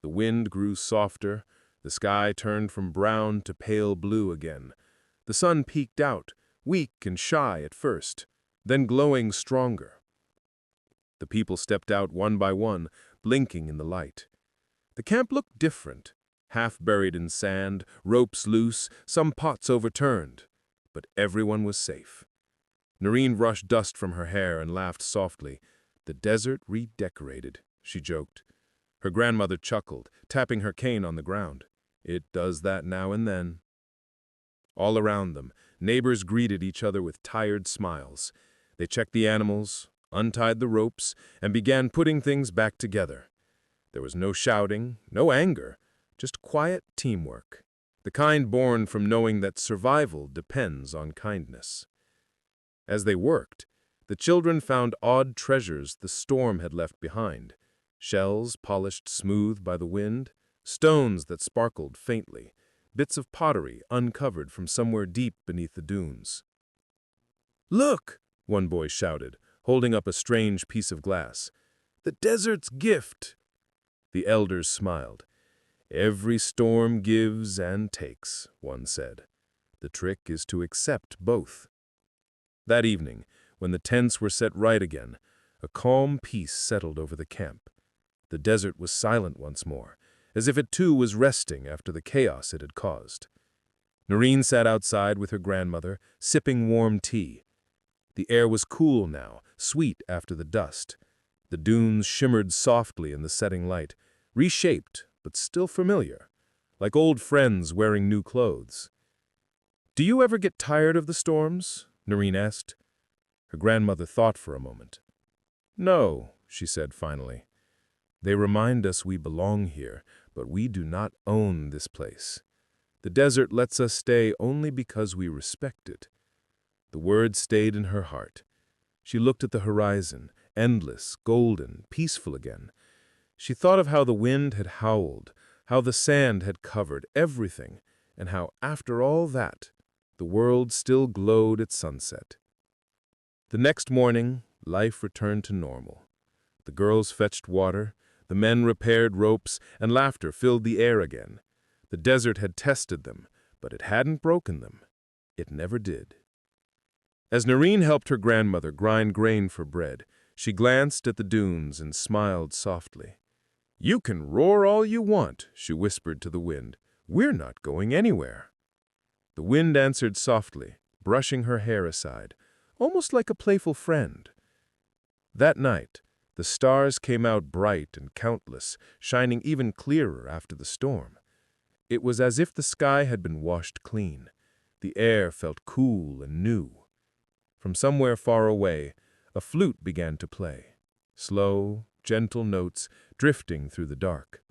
The wind grew softer, the sky turned from brown to pale blue again. The sun peeked out, weak and shy at first, then glowing stronger. The people stepped out one by one, blinking in the light. The camp looked different, half buried in sand, ropes loose, some pots overturned. But everyone was safe. Narration brushed dust from her hair and laughed softly. "The desert redecorated," she joked. Her grandmother chuckled, tapping her cane on the ground. "It does that now and then." All around them, neighbors greeted each other with tired smiles. They checked the animals, untied the ropes, and began putting things back together. There was no shouting, no anger, just quiet teamwork, the kind born from knowing that survival depends on kindness. As they worked, the children found odd treasures the storm had left behind. Shells polished smooth by the wind, stones that sparkled faintly, bits of pottery uncovered from somewhere deep beneath the dunes. "Look!" one boy shouted, holding up a strange piece of glass. "The desert's gift!" The elders smiled. "Every storm gives and takes," one said. "The trick is to accept both." That evening, when the tents were set right again, a calm peace settled over the camp. The desert was silent once more, as if it too was resting after the chaos it had caused. Narration sat outside with her grandmother, sipping warm tea. The air was cool now, sweet after the dust. The dunes shimmered softly in the setting light, reshaped but still familiar, like old friends wearing new clothes. "Do you ever get tired of the storms?" Narration asked. Her grandmother thought for a moment. "No," she said finally. "They remind us we belong here, but we do not own this place. The desert lets us stay only because we respect it." The words stayed in her heart. She looked at the horizon, endless, golden, peaceful again. She thought of how the wind had howled, how the sand had covered everything, and how, after all that, the world still glowed at sunset. The next morning, life returned to normal. The girls fetched water, the men repaired ropes, and laughter filled the air again. The desert had tested them, but it hadn't broken them. It never did. As Narine helped her grandmother grind grain for bread, she glanced at the dunes and smiled softly. "You can roar all you want," she whispered to the wind. "We're not going anywhere." The wind answered softly, brushing her hair aside, almost like a playful friend. That night, the stars came out bright and countless, shining even clearer after the storm. It was as if the sky had been washed clean. The air felt cool and new. From somewhere far away, a flute began to play. Slow, gentle notes drifting through the dark.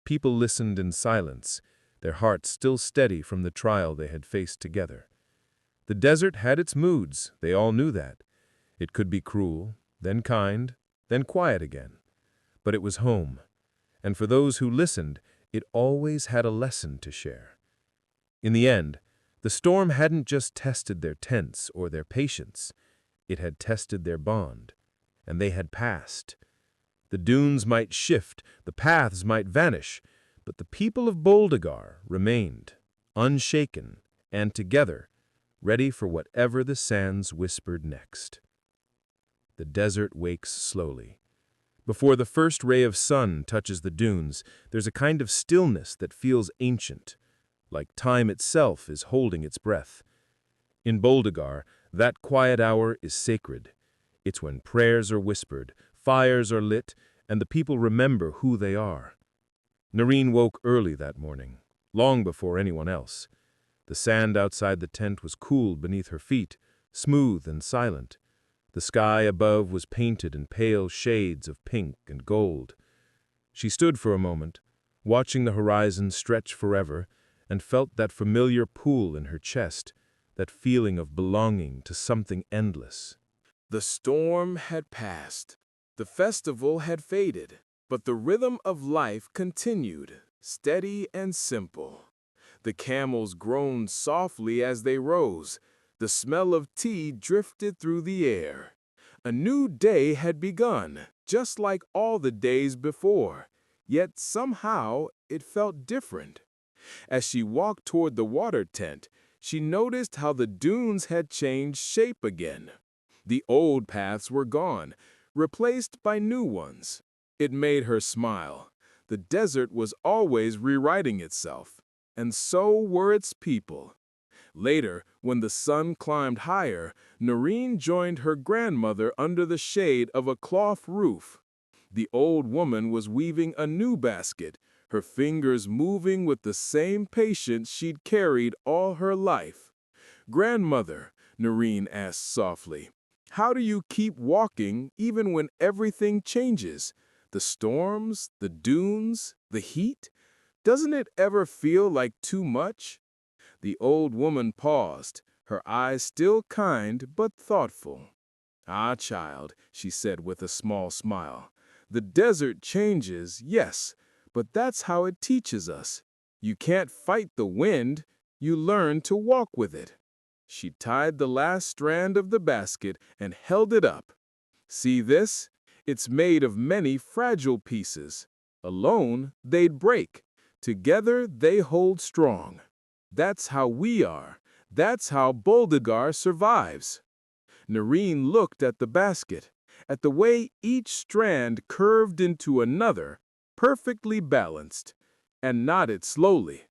People listened in silence, their hearts still steady from the trial they had faced together. The desert had its moods, they all knew that. It could be cruel, then kind, then quiet again. But it was home, and for those who listened, it always had a lesson to share. In the end, the storm hadn't just tested their tents or their patience, it had tested their bond, and they had passed. The dunes might shift, the paths might vanish, but the people of Boldagar remained, unshaken and together, ready for whatever the sands whispered next. The desert wakes slowly. Before the first ray of sun touches the dunes, there's a kind of stillness that feels ancient, like time itself is holding its breath. In Boldagar, that quiet hour is sacred. It's when prayers are whispered, fires are lit, and the people remember who they are. Narine woke early that morning, long before anyone else. The sand outside the tent was cooled beneath her feet, smooth and silent. The sky above was painted in pale shades of pink and gold. She stood for a moment, watching the horizon stretch forever, and felt that familiar pull in her chest, that feeling of belonging to something endless. The storm had passed. The festival had faded, but the rhythm of life continued, steady and simple. The camels groaned softly as they rose. The smell of tea drifted through the air. A new day had begun, just like all the days before, yet somehow it felt different. As she walked toward the water tent, she noticed how the dunes had changed shape again. The old paths were gone, replaced by new ones. It made her smile. The desert was always rewriting itself, and so were its people. Later, when the sun climbed higher, Narine joined her grandmother under the shade of a cloth roof. The old woman was weaving a new basket, her fingers moving with the same patience she'd carried all her life. "Grandmother," Narine asked softly, "how do you keep walking even when everything changes? The storms, the dunes, the heat? Doesn't it ever feel like too much?" The old woman paused, her eyes still kind but thoughtful. "Ah, child," she said with a small smile, "the desert changes, yes, but that's how it teaches us. You can't fight the wind, you learn to walk with it." She tied the last strand of the basket and held it up. "See this? It's made of many fragile pieces. Alone, they'd break. Together, they hold strong. That's how we are. That's how Boldagar survives." Narine looked at the basket, at the way each strand curved into another, perfectly balanced, and nodded slowly.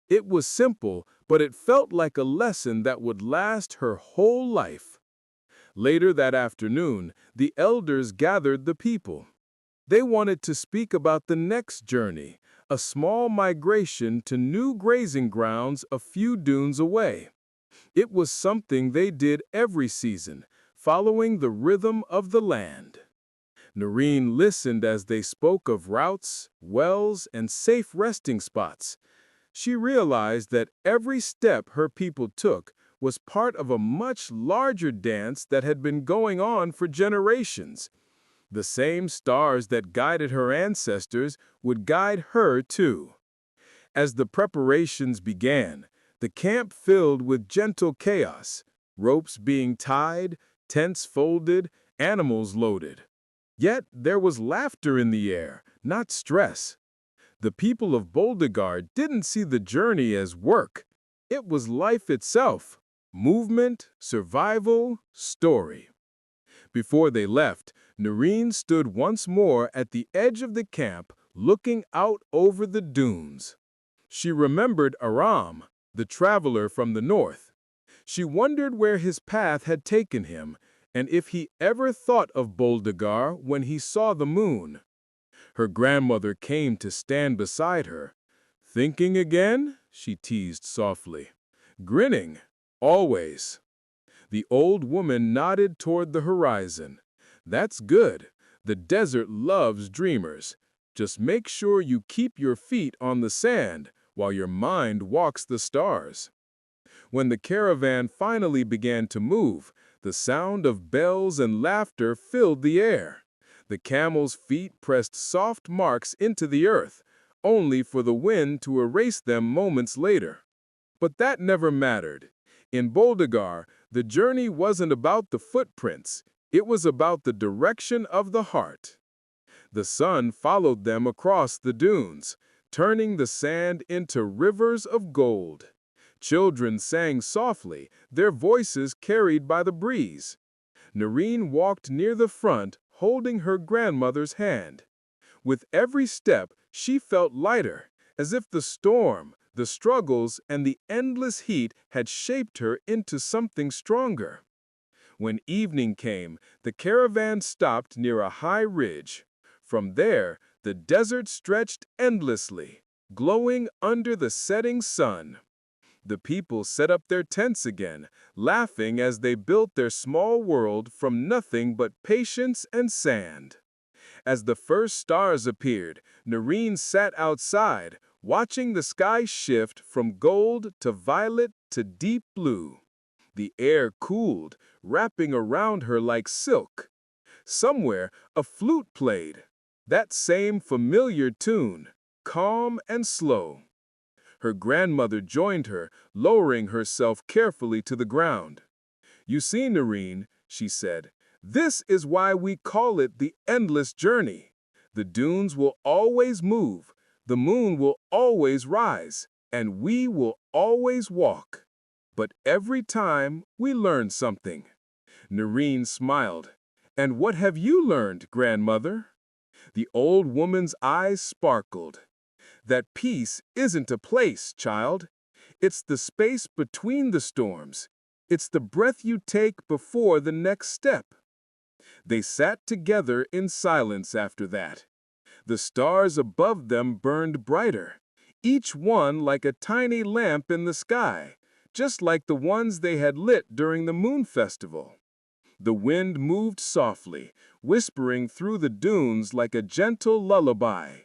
It was simple, but it felt like a lesson that would last her whole life. Later that afternoon, the elders gathered the people. They wanted to speak about the next journey, a small migration to new grazing grounds a few dunes away. It was something they did every season, following the rhythm of the land. Narine listened as they spoke of routes, wells, and safe resting spots. She realized that every step her people took was part of a much larger dance that had been going on for generations. The same stars that guided her ancestors would guide her too. As the preparations began, the camp filled with gentle chaos, ropes being tied, tents folded, animals loaded. Yet there was laughter in the air, not stress. The people of Boldegard didn't see the journey as work. It was life itself, movement, survival, story. Before they left, Nareen stood once more at the edge of the camp, looking out over the dunes. She remembered Aram, the traveler from the north. She wondered where his path had taken him, and if he ever thought of Boldegar when he saw the moon. Her grandmother came to stand beside her. "Thinking again?" she teased softly. "Grinning, always." The old woman nodded toward the horizon. "That's good. The desert loves dreamers. Just make sure you keep your feet on the sand while your mind walks the stars." When the caravan finally began to move, the sound of bells and laughter filled the air. The camels' feet pressed soft marks into the earth, only for the wind to erase them moments later. But that never mattered. In Boldegar, the journey wasn't about the footprints, it was about the direction of the heart. The sun followed them across the dunes, turning the sand into rivers of gold. Children sang softly, their voices carried by the breeze. Nareen walked near the front, holding her grandmother's hand. With every step, she felt lighter, as if the storm, the struggles, and the endless heat had shaped her into something stronger. When evening came, the caravan stopped near a high ridge. From there, the desert stretched endlessly, glowing under the setting sun. The people set up their tents again, laughing as they built their small world from nothing but patience and sand. As the first stars appeared, Nareen sat outside, watching the sky shift from gold to violet to deep blue. The air cooled, wrapping around her like silk. Somewhere, a flute played, that same familiar tune, calm and slow. Her grandmother joined her, lowering herself carefully to the ground. "You see, Nareen," she said, "this is why we call it the endless journey. The dunes will always move, the moon will always rise, and we will always walk. But every time we learn something." Nareen smiled. "And what have you learned, grandmother?" The old woman's eyes sparkled. "That peace isn't a place, child. It's the space between the storms. It's the breath you take before the next step." They sat together in silence after that. The stars above them burned brighter, each one like a tiny lamp in the sky, just like the ones they had lit during the moon festival. The wind moved softly, whispering through the dunes like a gentle lullaby.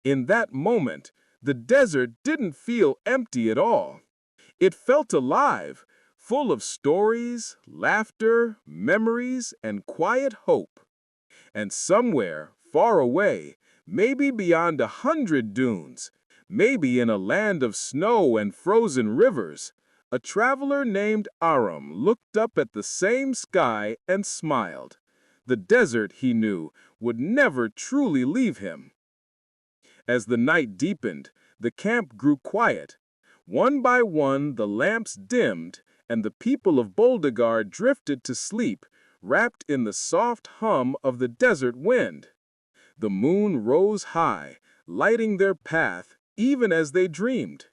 In that moment, the desert didn't feel empty at all. It felt alive, full of stories, laughter, memories, and quiet hope. And somewhere, far away, maybe beyond 100 dunes, maybe in a land of snow and frozen rivers, a traveler named Aram looked up at the same sky and smiled. The desert, he knew, would never truly leave him. As the night deepened, the camp grew quiet. One by one, the lamps dimmed, and the people of Boldegar drifted to sleep, wrapped in the soft hum of the desert wind. The moon rose high, lighting their path even as they dreamed.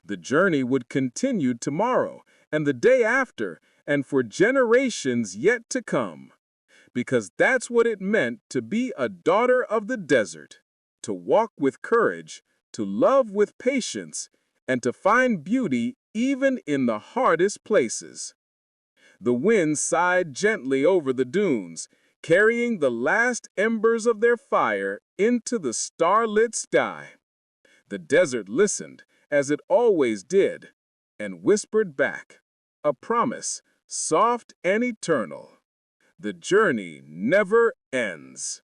The journey would continue tomorrow, and the day after, and for generations yet to come. Because that's what it meant to be a daughter of the desert. To walk with courage, to love with patience, and to find beauty even in the hardest places. The wind sighed gently over the dunes, carrying the last embers of their fire into the starlit sky. The desert listened, as it always did, and whispered back, a promise, soft and eternal. The journey never ends.